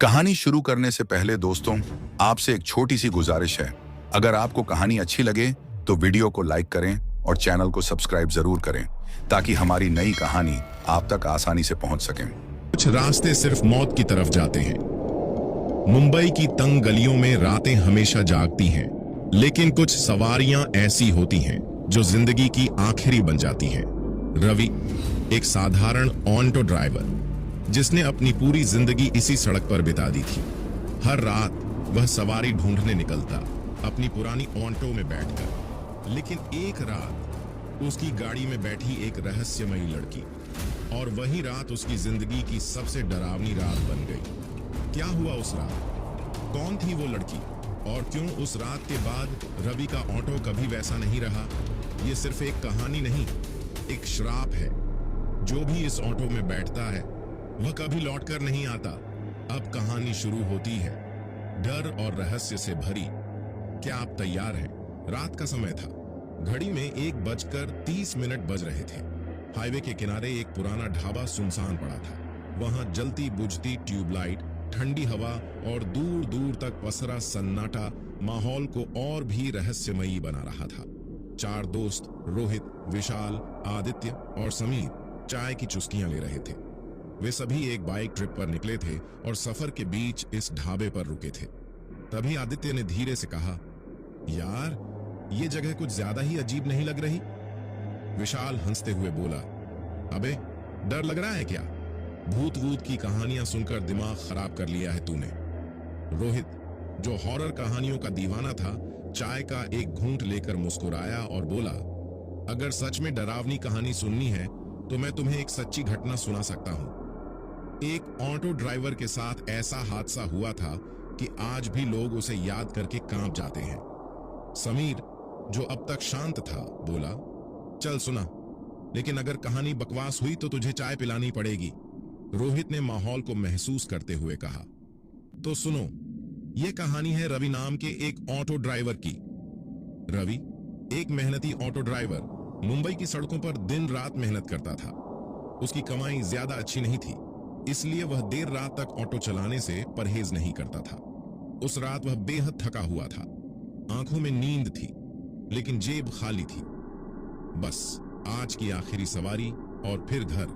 कहानी शुरू करने से पहले दोस्तों, आपसे एक छोटी सी गुजारिश है। अगर आपको कहानी अच्छी लगे तो वीडियो को लाइक करें और चैनल को सब्सक्राइब जरूर करें ताकि हमारी नई कहानी आप तक आसानी से पहुंच सके। कुछ रास्ते सिर्फ मौत की तरफ जाते हैं। मुंबई की तंग गलियों में रातें हमेशा जागती हैं, लेकिन कुछ सवारियां ऐसी होती हैं जो जिंदगी की आखिरी बन जाती हैं। रवि एक साधारण ऑटो ड्राइवर जिसने अपनी पूरी जिंदगी इसी सड़क पर बिता दी थी। हर रात वह सवारी ढूंढने निकलता अपनी पुरानी ऑटो में बैठकर, लेकिन एक रात उसकी गाड़ी में बैठी एक रहस्यमयी लड़की, और वही रात उसकी जिंदगी की सबसे डरावनी रात बन गई। क्या हुआ उस रात? कौन थी वो लड़की? और क्यों उस रात के बाद रवि का ऑटो कभी वैसा नहीं रहा? ये सिर्फ एक कहानी नहीं, एक श्राप है। जो भी इस ऑटो में बैठता है वह कभी लौटकर नहीं आता। अब कहानी शुरू होती है, डर और रहस्य से भरी। क्या आप तैयार हैं? रात का समय था। घड़ी में 1:30 बज रहे थे। हाईवे के किनारे एक पुराना ढाबा सुनसान पड़ा था। वहां जलती बुझती ट्यूबलाइट, ठंडी हवा और दूर दूर तक पसरा सन्नाटा माहौल को और भी रहस्यमयी बना रहा था। 4 दोस्त रोहित, विशाल, आदित्य और समीर चाय की चुस्कियां ले रहे थे। वे सभी एक बाइक ट्रिप पर निकले थे और सफर के बीच इस ढाबे पर रुके थे। तभी आदित्य ने धीरे से कहा, यार ये जगह कुछ ज्यादा ही अजीब नहीं लग रही? विशाल हंसते हुए बोला, अबे डर लग रहा है क्या? भूत वूत की कहानियां सुनकर दिमाग खराब कर लिया है तूने। रोहित, जो हॉरर कहानियों का दीवाना था, चाय का एक घूंट लेकर मुस्कुराया और बोला, अगर सच में डरावनी कहानी सुननी है तो मैं तुम्हें एक सच्ची घटना सुना सकता हूं। एक ऑटो ड्राइवर के साथ ऐसा हादसा हुआ था कि आज भी लोग उसे याद करके कांप जाते हैं। समीर, जो अब तक शांत था, बोला, चल सुना, लेकिन अगर कहानी बकवास हुई तो तुझे चाय पिलानी पड़ेगी। रोहित ने माहौल को महसूस करते हुए कहा, तो सुनो, यह कहानी है रवि नाम के एक ऑटो ड्राइवर की। रवि एक मेहनती ऑटो ड्राइवर मुंबई की सड़कों पर दिन रात मेहनत करता था। उसकी कमाई ज्यादा अच्छी नहीं थी, इसलिए वह देर रात तक ऑटो चलाने से परहेज नहीं करता था। उस रात वह बेहद थका हुआ था। आंखों में नींद थी, लेकिन जेब खाली थी। बस आज की आखिरी सवारी और फिर घर,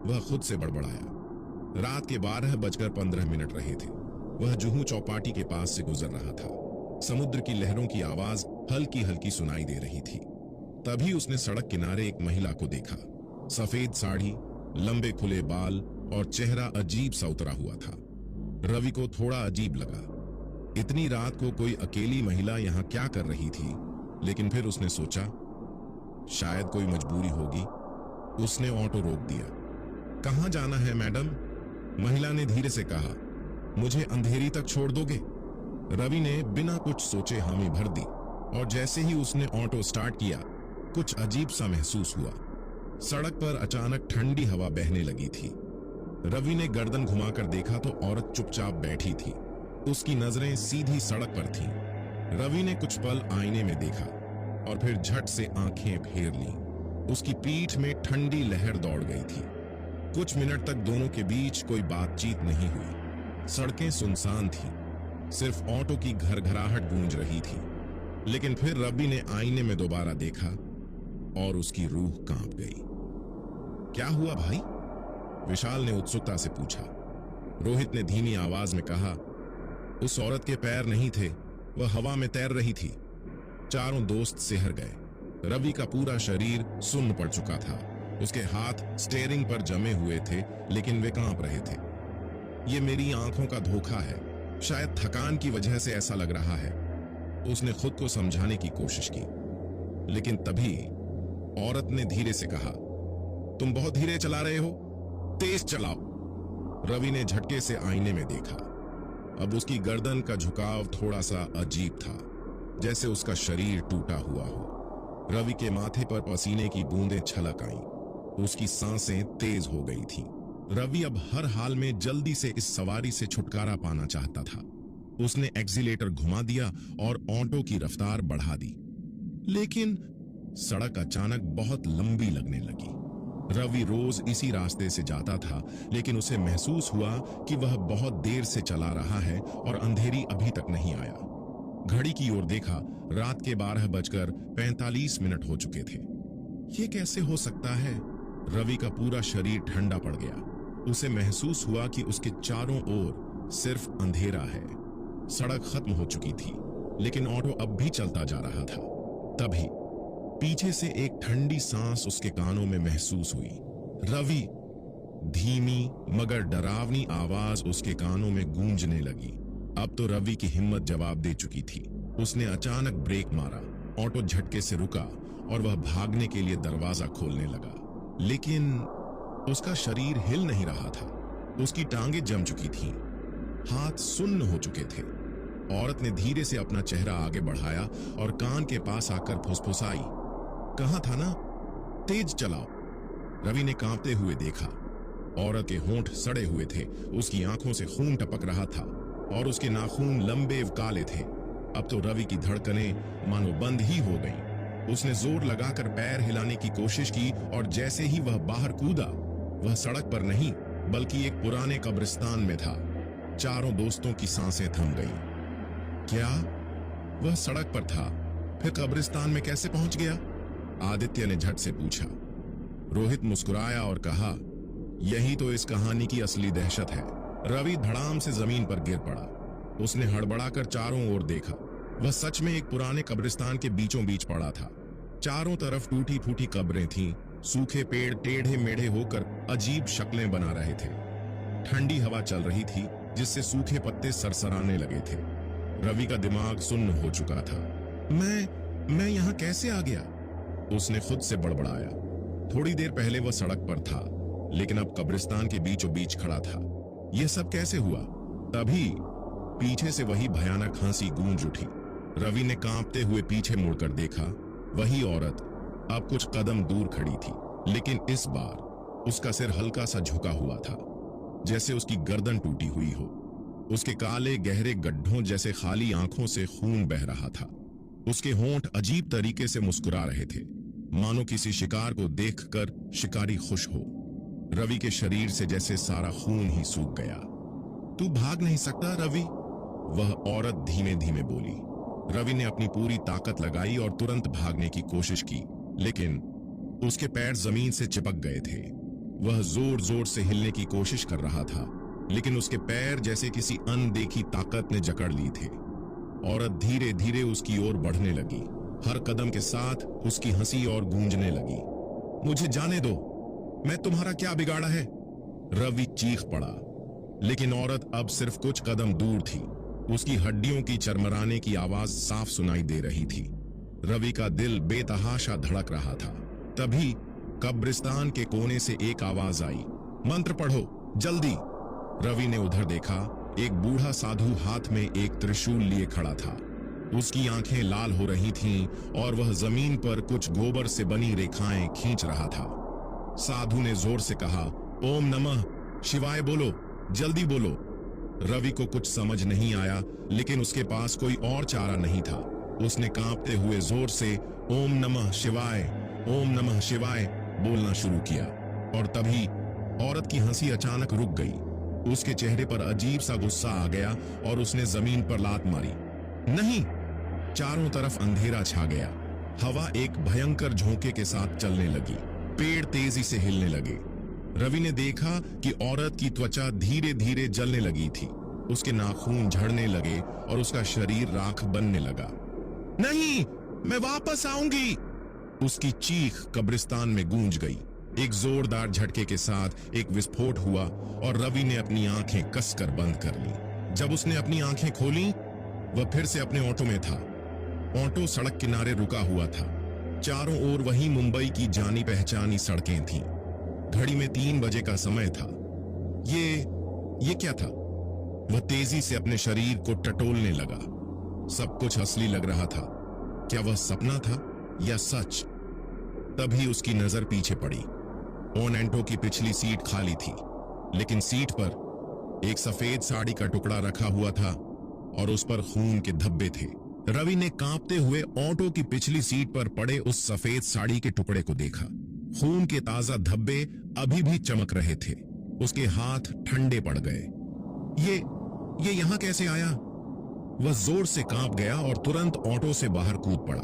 वह खुद से बड़बड़ाया। रात के 12:15 रहे थे। वह जुहू चौपाटी के पास से गुजर रहा था। समुद्र की लहरों की आवाज हल्की हल्की सुनाई दे रही थी। तभी उसने सड़क किनारे एक महिला को देखा। सफेद साड़ी, लंबे खुले बाल और चेहरा अजीब सा उतरा हुआ था। रवि को थोड़ा अजीब लगा। इतनी रात को कोई अकेली महिला यहां क्या कर रही थी? लेकिन फिर उसने सोचा, शायद कोई मजबूरी होगी। उसने ऑटो रोक दिया। कहां जाना है मैडम? महिला ने धीरे से कहा, मुझे अंधेरी तक छोड़ दोगे? रवि ने बिना कुछ सोचे हामी भर दी, और जैसे ही उसने ऑटो स्टार्ट किया, कुछ अजीब सा महसूस हुआ। सड़क पर अचानक ठंडी हवा बहने लगी थी। रवि ने गर्दन घुमाकर देखा तो औरत चुपचाप बैठी थी। उसकी नजरें सीधी सड़क पर थीं। रवि ने कुछ पल आईने में देखा और फिर झट से आंखें फेर लीं। उसकी पीठ में ठंडी लहर दौड़ गई थी। कुछ मिनट तक दोनों के बीच कोई बातचीत नहीं हुई। सड़कें सुनसान थीं, सिर्फ ऑटो की घरघराहट गूंज रही थी। लेकिन फिर रवि ने आईने में दोबारा देखा और उसकी रूह कांप गई। क्या हुआ भाई? विशाल ने उत्सुकता से पूछा। रोहित ने धीमी आवाज में कहा, उस औरत के पैर नहीं थे, वह हवा में तैर रही थी। चारों दोस्त सिहर गए। रवि का पूरा शरीर सुन्न पड़ चुका था। उसके हाथ स्टीयरिंग पर जमे हुए थे, लेकिन वे कांप रहे थे। ये मेरी आंखों का धोखा है, शायद थकान की वजह से ऐसा लग रहा है। उसने खुद को समझाने की कोशिश की, लेकिन तभी औरत ने धीरे से कहा, तुम बहुत धीरे चला रहे हो, तेज चलाओ। रवि ने झटके से आईने में देखा। अब उसकी गर्दन का झुकाव थोड़ा सा अजीब था, जैसे उसका शरीर टूटा हुआ हो। रवि के माथे पर पसीने की बूंदें छलक आईं। उसकी सांसें तेज हो गई थीं। रवि अब हर हाल में जल्दी से इस सवारी से छुटकारा पाना चाहता था। उसने एक्सीलेटर घुमा दिया और ऑटो की रफ्तार बढ़ा दी। लेकिन सड़क अचानक बहुत लंबी लगने लगी। रवि रोज इसी रास्ते से जाता था, लेकिन उसे महसूस हुआ कि वह बहुत देर से चला रहा है और अंधेरी अभी तक नहीं आया। घड़ी की ओर देखा, रात के 12:45 हो चुके थे। ये कैसे हो सकता है? रवि का पूरा शरीर ठंडा पड़ गया। उसे महसूस हुआ कि उसके चारों ओर सिर्फ अंधेरा है। सड़क खत्म हो चुकी थी, लेकिन ऑटो अब भी चलता जा रहा था। तभी पीछे से एक ठंडी सांस उसके कानों में महसूस हुई। रवि! धीमी मगर डरावनी आवाज उसके कानों में गूंजने लगी। अब तो रवि की हिम्मत जवाब दे चुकी थी। उसने अचानक ब्रेक मारा, ऑटो झटके से रुका और वह भागने के लिए दरवाजा खोलने लगा। लेकिन उसका शरीर हिल नहीं रहा था। उसकी टांगें जम चुकी थीं, हाथ सुन्न हो चुके थे। औरत ने धीरे से अपना चेहरा आगे बढ़ाया और कान के पास आकर फुसफुसाई, कहां था ना? तेज चलाओ। रवि ने कांपते हुए देखा। औरत के होंठ सड़े हुए थे, उसकी आंखों से खून टपक रहा था और उसके नाखून लंबे व काले थे। अब तो रवि की धड़कनें मानो बंद ही हो गईं। उसने जोर लगाकर पैर हिलाने की कोशिश की और जैसे ही वह बाहर कूदा, वह सड़क पर नहीं बल्कि एक पुराने कब्रिस्तान में था। चारों दोस्तों की सांसें थम गईं। क्या वह सड़क पर था? फिर कब्रिस्तान में कैसे पहुंच गया? आदित्य ने झट से पूछा। रोहित मुस्कुराया और कहा, यही तो इस कहानी की असली दहशत है। रवि धड़ाम से जमीन पर गिर पड़ा। उसने हड़बड़ाकर चारों ओर देखा। वह सच में एक पुराने कब्रिस्तान के बीचों बीच पड़ा था। चारों तरफ टूटी फूटी कब्रें थीं। सूखे पेड़ टेढ़े मेढ़े होकर अजीब शक्लें बना रहे थे। ठंडी हवा चल रही थी, जिससे सूखे पत्ते सरसराने लगे थे। रवि का दिमाग सुन्न हो चुका था। मैं यहां कैसे आ गया? उसने खुद से बड़बड़ाया। थोड़ी देर पहले वह सड़क पर था, लेकिन अब कब्रिस्तान के बीचों बीच खड़ा था। यह सब कैसे हुआ? तभी पीछे से वही भयानक हंसी गूंज उठी। रवि ने कांपते हुए पीछे मुड़कर देखा। वही औरत अब कुछ कदम दूर खड़ी थी, लेकिन इस बार उसका सिर हल्का सा झुका हुआ था, जैसे उसकी गर्दन टूटी हुई हो। उसके काले गहरे गड्ढों जैसे खाली आंखों से खून बह रहा था। उसके होंठ अजीब तरीके से मुस्कुरा रहे थे, मानो किसी शिकार को देखकर शिकारी खुश हो। रवि के शरीर से जैसे सारा खून ही सूख गया। तू भाग नहीं सकता रवि? वह औरत धीमे धीमे बोली। रवि ने अपनी पूरी ताकत लगाई और तुरंत भागने की कोशिश की, लेकिन उसके पैर जमीन से चिपक गए थे। वह जोर जोर से हिलने की कोशिश कर रहा था, लेकिन उसके पैर जैसे किसी अनदेखी ताकत ने जकड़ ली थे। औरत धीरे धीरे उसकी ओर बढ़ने लगी। हर कदम के साथ उसकी हंसी और गूंजने लगी। मुझे जाने दो, मैं तुम्हारा क्या बिगाड़ा है? रवि चीख पड़ा, लेकिन औरत अब सिर्फ कुछ कदम दूर थी। उसकी हड्डियों की चरमराने की आवाज साफ सुनाई दे रही थी। रवि का दिल बेतहाशा धड़क रहा था। तभी कब्रिस्तान के कोने से एक आवाज आई, मंत्र पढ़ो जल्दी। रवि ने उधर देखा। एक बूढ़ा साधु हाथ में एक त्रिशूल लिए खड़ा था। उसकी आंखें लाल हो रही थीं और वह जमीन पर कुछ गोबर से बनी रेखाएं खींच रहा था। साधु ने जोर से कहा, ओम नमः शिवाय बोलो, जल्दी बोलो। रवि को कुछ समझ नहीं आया, लेकिन उसके पास कोई और चारा नहीं था। उसने कांपते हुए जोर से ओम नमः शिवाय, ओम नमः शिवाय बोलना शुरू किया। और तभी औरत की हंसी अचानक रुक गई। उसके चेहरे पर अजीब सा गुस्सा आ गया और उसने जमीन पर लात मारी। नहीं! चारों तरफ अंधेरा छा गया। हवा एक भयंकर झोंके के साथ चलने लगी। पेड़ तेजी से हिलने लगे। रवि ने देखा कि औरत की त्वचा धीरे धीरे जलने लगी थी। उसके नाखून झड़ने लगे और उसका शरीर राख बनने लगा। नहीं, मैं वापस आऊंगी! उसकी चीख कब्रिस्तान में गूंज गई। एक जोरदार झटके के साथ एक विस्फोट हुआ और रवि ने अपनी आंखें कसकर बंद कर ली। जब उसने अपनी आंखें खोली, वह फिर से अपने ऑटो में था। ऑटो सड़क किनारे रुका हुआ था। चारों ओर वही मुंबई की जानी पहचानी सड़कें थीं। घड़ी में 3 बजे का समय था। ये क्या था? वह तेजी से अपने शरीर को टटोलने लगा। सब कुछ असली लग रहा था। क्या वह सपना था या सच? तभी उसकी नजर पीछे पड़ी। ओनेंटो की पिछली सीट खाली थी, लेकिन सीट पर एक सफेद साड़ी का टुकड़ा रखा हुआ था और उस पर खून के धब्बे थे। रवि ने कांपते हुए ऑटो की पिछली सीट पर पड़े उस सफेद साड़ी के टुकड़े को देखा। खून के ताजा धब्बे अभी भी चमक रहे थे। उसके हाथ ठंडे पड़ गए। ये यहां कैसे आया? वह जोर से कांप गया और तुरंत ऑटो से बाहर कूद पड़ा।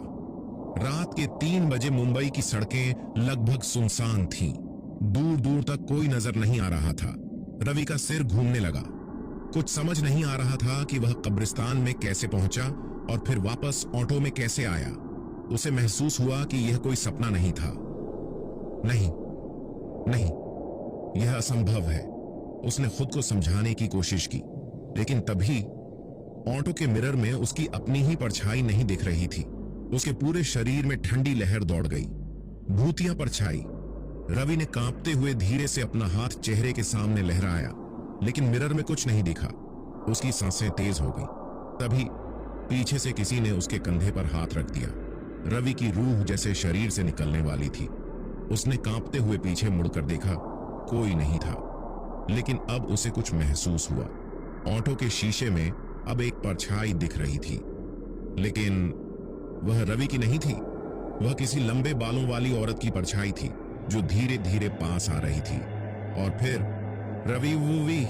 रात के 3 बजे मुंबई की सड़कें लगभग सुनसान थीं। दूर दूर तक कोई नजर नहीं आ रहा था। रवि का सिर घूमने लगा। कुछ समझ नहीं आ रहा था कि वह कब्रिस्तान में कैसे पहुंचा और फिर वापस ऑटो में कैसे आया। उसे महसूस हुआ कि यह कोई सपना नहीं था। नहीं, यह असंभव है। उसने खुद को समझाने की कोशिश की, लेकिन तभी ऑटो के मिरर में उसकी अपनी ही परछाई नहीं दिख रही थी। उसके पूरे शरीर में ठंडी लहर दौड़ गई। भूतिया परछाई। रवि ने कांपते हुए धीरे से अपना हाथ चेहरे के सामने लहराया, लेकिन मिरर में कुछ नहीं दिखा। उसकी सांसें तेज हो गई। तभी पीछे से किसी ने उसके कंधे पर हाथ रख दिया। रवि की रूह जैसे शरीर से निकलने वाली थी। उसने कांपते हुए पीछे मुड़कर देखा, कोई नहीं था। लेकिन अब उसे कुछ महसूस हुआ। ऑटो के शीशे में अब एक परछाई दिख रही थी, लेकिन वह रवि की नहीं थी। वह किसी लंबे बालों वाली औरत की परछाई थी जो धीरे धीरे पास आ रही थी। और फिर रवि वूवी,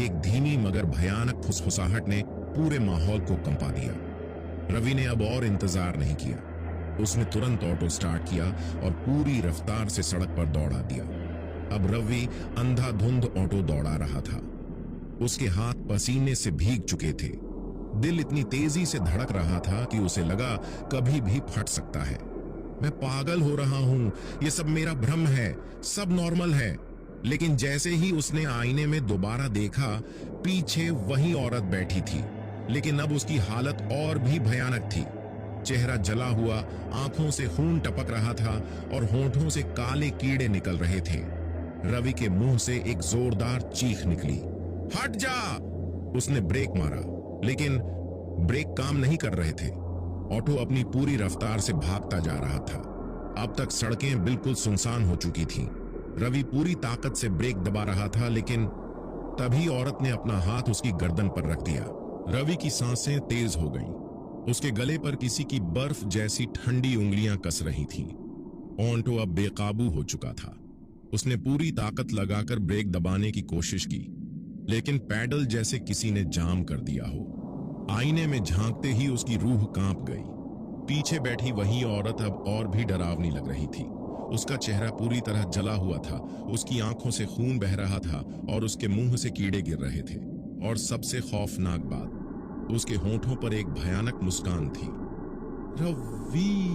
एक धीमी मगर भयानक फुसफुसाहट ने पूरे माहौल को कंपा दिया। रवि ने अब और इंतजार नहीं किया। उसने तुरंत ऑटो स्टार्ट किया और पूरी रफ्तार से सड़क पर दौड़ा दिया। अब रवि अंधाधुंध ऑटो दौड़ा रहा था। उसके हाथ पसीने से भीग चुके थे। दिल इतनी तेजी से धड़क रहा था कि उसे लगा कभी भी फट सकता है। मैं पागल हो रहा हूं, यह सब मेरा भ्रम है, सब नॉर्मल है। लेकिन जैसे ही उसने आईने में दोबारा देखा, पीछे वही औरत बैठी थी, लेकिन अब उसकी हालत और भी भयानक थी। चेहरा जला हुआ, आंखों से खून टपक रहा था और होंठों से काले कीड़े निकल रहे थे। रवि के मुंह से एक जोरदार चीख निकली, हट जा! उसने ब्रेक मारा, लेकिन ब्रेक काम नहीं कर रहे थे। ऑटो अपनी पूरी रफ्तार से भागता जा रहा था। अब तक सड़कें बिल्कुल सुनसान हो चुकी थीं। रवि पूरी ताकत से ब्रेक दबा रहा था, लेकिन तभी औरत ने अपना हाथ उसकी गर्दन पर रख दिया। रवि की सांसें तेज हो गईं। उसके गले पर किसी की बर्फ जैसी ठंडी उंगलियां कस रही थीं। ऑटो अब बेकाबू हो चुका था। उसने पूरी ताकत लगाकर ब्रेक दबाने की कोशिश की, लेकिन पैडल जैसे किसी ने जाम कर दिया हो। आईने में झांकते ही उसकी रूह कांप गई। पीछे बैठी वही औरत अब और भी डरावनी लग रही थी। उसका चेहरा पूरी तरह जला हुआ था, उसकी आंखों से खून बह रहा था और उसके मुंह से कीड़े गिर रहे थे। और सबसे खौफनाक बात, उसके होंठों पर एक भयानक मुस्कान थी। रवि!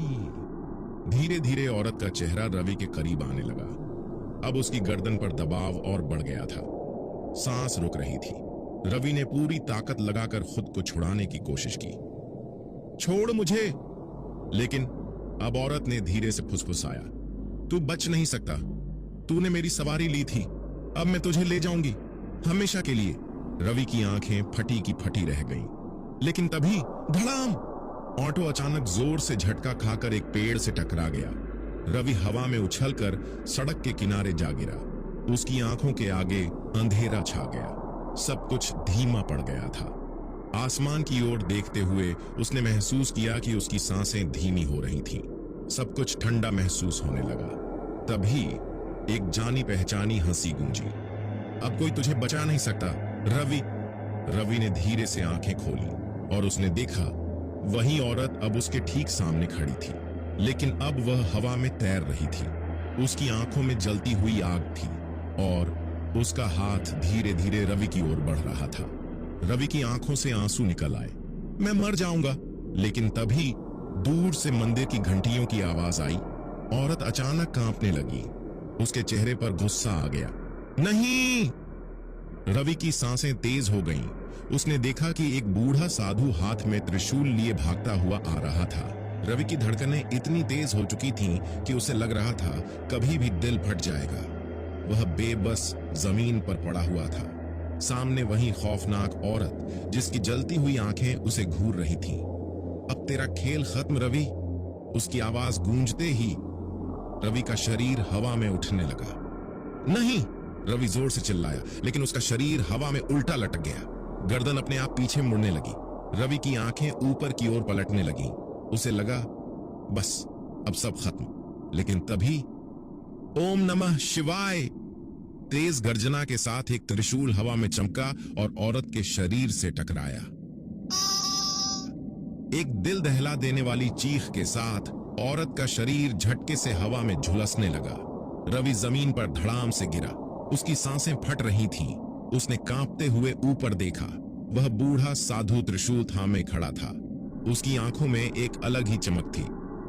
धीरे धीरे औरत का चेहरा रवि के करीब आने लगा। अब उसकी गर्दन पर दबाव और बढ़ गया था। सांस रुक रही थी। रवि ने पूरी ताकत लगाकर खुद को छुड़ाने की कोशिश की। छोड़ मुझे! लेकिन अब औरत ने धीरे से फुसफुसाया, तू बच नहीं सकता। तूने मेरी सवारी ली थी, अब मैं तुझे ले जाऊंगी, हमेशा के लिए। रवि की आंखें फटी की फटी रह गईं। लेकिन तभी धड़ाम! ऑटो अचानक जोर से झटका खाकर एक पेड़ से टकरा गया। रवि हवा में उछलकर सड़क के किनारे जा गिरा। उसकी आंखों के आगे अंधेरा छा गया। सब कुछ धीमा पड़ गया था। आसमान की ओर देखते हुए उसने महसूस किया कि उसकी सांसें धीमी हो रही थीं। सब कुछ ठंडा महसूस होने लगा। तभी एक जानी पहचानी हंसी गूंजी। अब कोई तुझे बचा नहीं सकता, रवि! रवि ने धीरे से आंखें खोली और उसने देखा वही औरत अब उसके ठीक सामने खड़ी थी, लेकिन अब वह हवा में तैर रही थी। उसकी आंखों में जलती हुई आग थी और उसका हाथ धीरे धीरे रवि की ओर बढ़ रहा था। रवि की आंखों से आंसू निकल आए। मैं मर जाऊंगा। लेकिन तभी दूर से मंदिर की घंटियों की आवाज आई। औरत अचानक कांपने लगी। उसके चेहरे पर गुस्सा आ गया। नहीं! रवि की सांसें तेज हो गईं। उसने देखा कि एक बूढ़ा साधु हाथ में त्रिशूल लिए भागता हुआ आ रहा था। रवि की धड़कनें इतनी तेज हो चुकी थीं कि उसे लग रहा था कभी भी दिल फट जाएगा। वह बेबस जमीन पर पड़ा हुआ था। सामने वही खौफनाक औरत जिसकी जलती हुई आंखें उसे घूर रही थीं। अब तेरा खेल खत्म रवि! उसकी आवाज गूंजते ही रवि का शरीर हवा में उठने लगा। नहीं! रवि जोर से चिल्लाया, लेकिन उसका शरीर हवा में उल्टा लटक गया। गर्दन अपने आप पीछे मुड़ने लगी। रवि की आंखें ऊपर की ओर पलटने लगीं। उसे लगा बस अब सब खत्म। लेकिन तभी ओम नमः शिवाय। तेज गर्जना के साथ एक त्रिशूल हवा में चमका और औरत के शरीर से टकराया। एक दिल दहला देने वाली चीख के साथ औरत का शरीर झटके से हवा में झुलसने लगा। रवि जमीन पर धड़ाम से गिरा। उसकी सांसें फट रही थीं। उसने कांपते हुए ऊपर देखा। वह बूढ़ा साधु त्रिशूल थामे खड़ा था। उसकी आंखों में एक अलग ही चमक थी।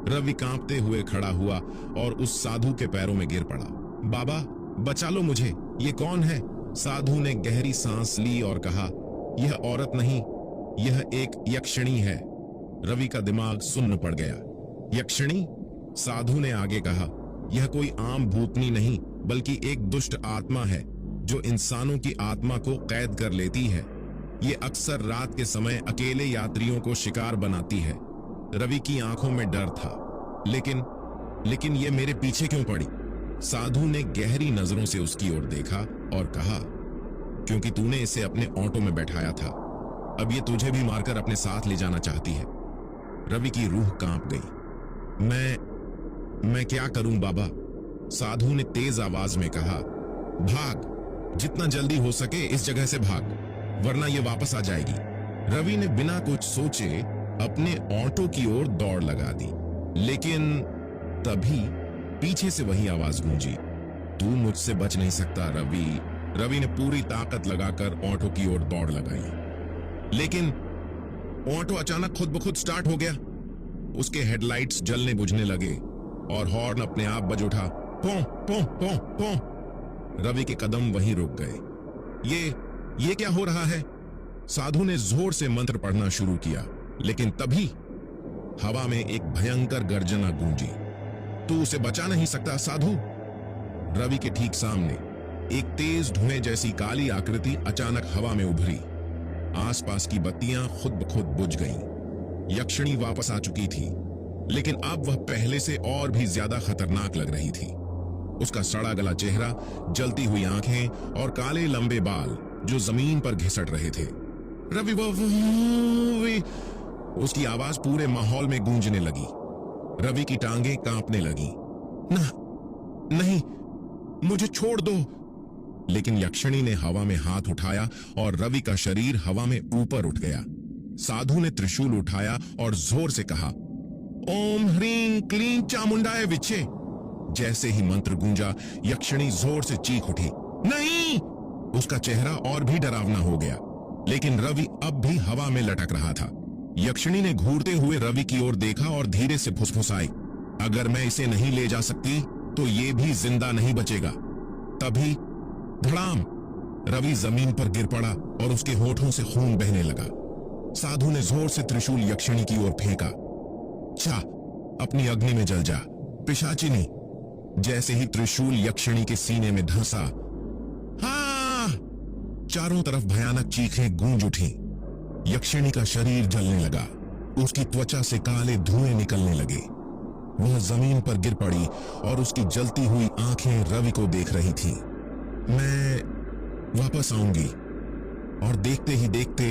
रवि कांपते हुए खड़ा हुआ और उस साधु के पैरों में गिर पड़ा। बाबा, बचा लो मुझे, ये कौन है? साधु ने गहरी सांस ली और कहा, यह औरत नहीं, यह एक यक्षिणी है। रवि का दिमाग सुन्न पड़ गया। यक्षिणी? साधु ने आगे कहा, यह कोई आम भूतनी नहीं, बल्कि एक दुष्ट आत्मा है जो इंसानों की आत्मा को कैद कर लेती है। ये अक्सर रात के समय अकेले यात्रियों को शिकार बनाती है। रवि की आंखों में डर था। लेकिन ये मेरे पीछे क्यों पड़ी? साधु ने गहरी नजरों से उसकी ओर देखा और कहा, क्योंकि तूने इसे अपने ऑटो में बैठाया था। अब ये तुझे भी मारकर अपने साथ ले जाना चाहती है। रवि की रूह कांप गई। मैं क्या करूं बाबा? साधु ने तेज आवाज में कहा, भाग, जितना जल्दी हो सके इस जगह से भाग, वरना ये वापस आ जाएगी। रवि ने बिना कुछ सोचे अपने ऑटो की ओर दौड़ लगा दी। लेकिन तभी पीछे से वही आवाज गूंजी, तू मुझसे बच नहीं सकता रवि। रवि ने पूरी ताकत लगाकर ऑटो की ओर दौड़ लगाई। लेकिन ऑटो अचानक खुद ब खुद स्टार्ट हो गया। उसके हेडलाइट्स जलने बुझने लगे और हॉर्न अपने आप बज उठा, पों पों पों पों। रवि के कदम वहीं रुक गए। ये क्या हो रहा है? साधु ने जोर से मंत्र पढ़ना शुरू किया। लेकिन तभी हवा में एक भयंकर गर्जना गूंजी। तू उसे बचा नहीं सकता साधु। रवि के ठीक सामने एक तेज धुएं जैसी काली आकृति अचानक हवा में उभरी। आसपास की बत्तियां खुद ब खुद बुझ गईं। यक्षिणी वापस आ चुकी थी, लेकिन अब वह पहले से और भी ज्यादा खतरनाक लग रही थी। उसका सड़ा गला चेहरा, जलती हुई आंखें और काले लंबे बाल जो जमीन पर घिसट रहे थे। रवि! उसकी आवाज पूरे माहौल में गूंजने लगी। रवि की टांगें कांपने लगी। नहीं, मुझे छोड़ दो। लेकिन यक्षिणी ने हवा में हाथ उठाया और रवि का शरीर हवा में ऊपर उठ गया। साधु ने त्रिशूल उठाया और जोर से कहा, ओम ह्रीं क्लीं चामुंडाय विच्छे। जैसे ही मंत्र गूंजा, यक्षिणी जोर से चीख उठी, नहीं! उसका चेहरा और भी डरावना हो गया। लेकिन रवि अब भी हवा में लटक रहा था। यक्षिणी ने घूरते हुए रवि की ओर देखा और धीरे से फुसफुसाई, अगर मैं इसे नहीं ले जा सकती तो ये भी जिंदा नहीं बचेगा। तभी धड़ाम! रवि जमीन पर गिर पड़ा और उसके होठों से खून बहने लगा। साधु ने जोर से त्रिशूल यक्षिणी की ओर फेंका। जा, अपनी अग्नि में जल जा, पिशाचिनी। जैसे ही त्रिशूल यक्षिणी के सीने में धंसा, हाँ! चारों तरफ भयानक चीखें गूंज उठी। यक्षिणी का शरीर जलने लगा। उसकी त्वचा से काले धुएं निकलने लगे। वह जमीन पर गिर पड़ी और उसकी जलती हुई आंखें रवि को देख रही थीं। मैं वापस आऊंगी। और देखते ही देखते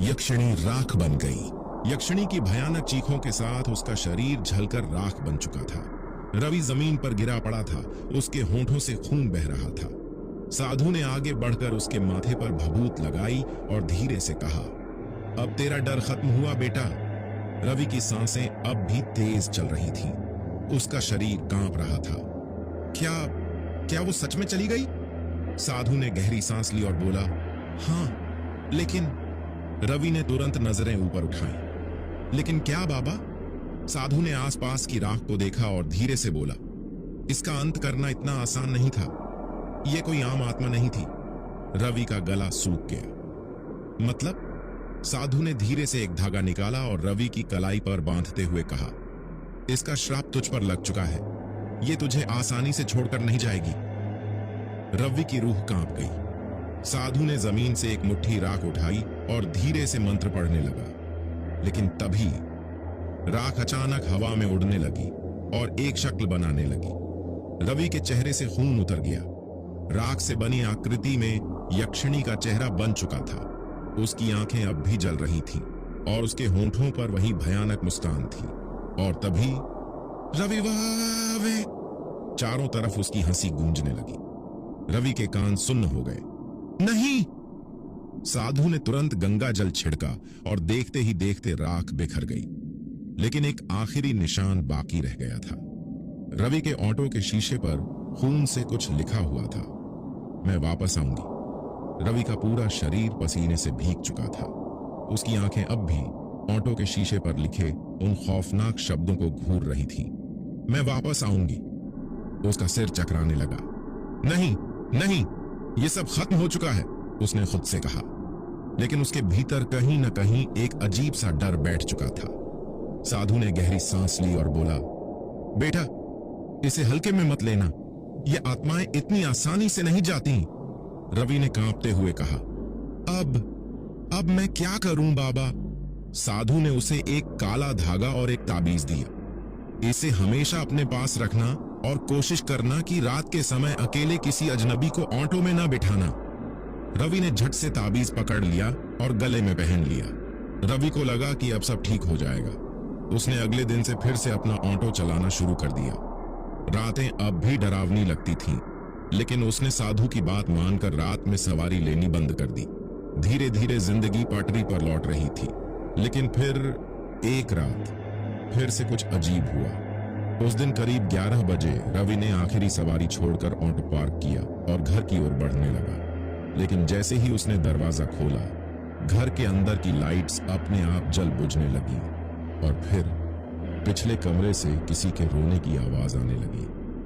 यक्षिणी राख बन गई। यक्षिणी की भयानक चीखों के साथ उसका शरीर जलकर राख बन चुका था। रवि जमीन पर गिरा पड़ा था। उसके होंठों से खून बह रहा था। साधु ने आगे बढ़कर उसके माथे पर भभूत लगाई और धीरे से कहा, अब तेरा डर खत्म हुआ बेटा। रवि की सांसें अब भी तेज चल रही थीं। उसका शरीर कांप रहा था। क्या वो सच में चली गई? साधु ने गहरी सांस ली और बोला, हाँ, लेकिन रवि ने तुरंत नजरें ऊपर उठाई। लेकिन क्या बाबा? साधु ने आसपास की राख को देखा और धीरे से बोला, इसका अंत करना इतना आसान नहीं था। यह कोई आम आत्मा नहीं थी। रवि का गला सूख गया। मतलब? साधु ने धीरे से एक धागा निकाला और रवि की कलाई पर बांधते हुए कहा, इसका श्राप तुझ पर लग चुका है। यह तुझे आसानी से छोड़कर नहीं जाएगी। रवि की रूह कांप गई। साधु ने जमीन से एक मुट्ठी राख उठाई और धीरे से मंत्र पढ़ने लगा। लेकिन तभी राख अचानक हवा में उड़ने लगी और एक शक्ल बनाने लगी। रवि के चेहरे से खून उतर गया। राख से बनी आकृति में यक्षिणी का चेहरा बन चुका था। उसकी आंखें अब भी जल रही थीं और उसके होंठों पर वही भयानक मुस्कान थी। और तभी रवि वावे चारों तरफ उसकी हंसी गूंजने लगी। रवि के कान सुन्न हो गए। नहीं! साधु ने तुरंत गंगा जल छिड़का और देखते ही देखते राख बिखर गई, लेकिन एक आखिरी निशान बाकी रह गया था। रवि के ऑटो के शीशे पर खून से कुछ लिखा हुआ था, मैं वापस आऊंगी। रवि का पूरा शरीर पसीने से भीग चुका था। उसकी आंखें अब भी ऑटो के शीशे पर लिखे उन खौफनाक शब्दों को घूर रही थी, मैं वापस आऊंगी। उसका सिर चकराने लगा। नहीं नहीं, ये सब खत्म हो चुका है, उसने खुद से कहा, लेकिन उसके भीतर कहीं न कहीं एक अजीब सा डर बैठ चुका था। साधु ने गहरी सांस ली और बोला, बेटा, इसे हल्के में मत लेना, ये आत्माएं इतनी आसानी से नहीं जाती। रवि ने कांपते हुए कहा, अब मैं क्या करूं बाबा? साधु ने उसे एक काला धागा और एक ताबीज दिया। इसे हमेशा अपने पास रखना और कोशिश करना कि रात के समय अकेले किसी अजनबी को ऑटो में ना बिठाना। रवि ने झट से ताबीज पकड़ लिया और गले में पहन लिया। रवि को लगा कि अब सब ठीक हो जाएगा। उसने अगले दिन से फिर से अपना ऑटो चलाना शुरू कर दिया। रातें अब भी डरावनी लगती थीं, लेकिन उसने साधु की बात मानकर रात में सवारी लेनी बंद कर दी। धीरे धीरे जिंदगी पटरी पर लौट रही थी, लेकिन फिर एक रात फिर से कुछ अजीब हुआ। उस दिन करीब 11 बजे रवि ने आखिरी सवारी छोड़कर ऑटो पार्क किया और घर की ओर बढ़ने लगा। लेकिन जैसे ही उसने दरवाजा खोला, घर के अंदर की लाइट्स अपने आप जल बुझने लगी और फिर पिछले कमरे से किसी के रोने की आवाज आने लगी।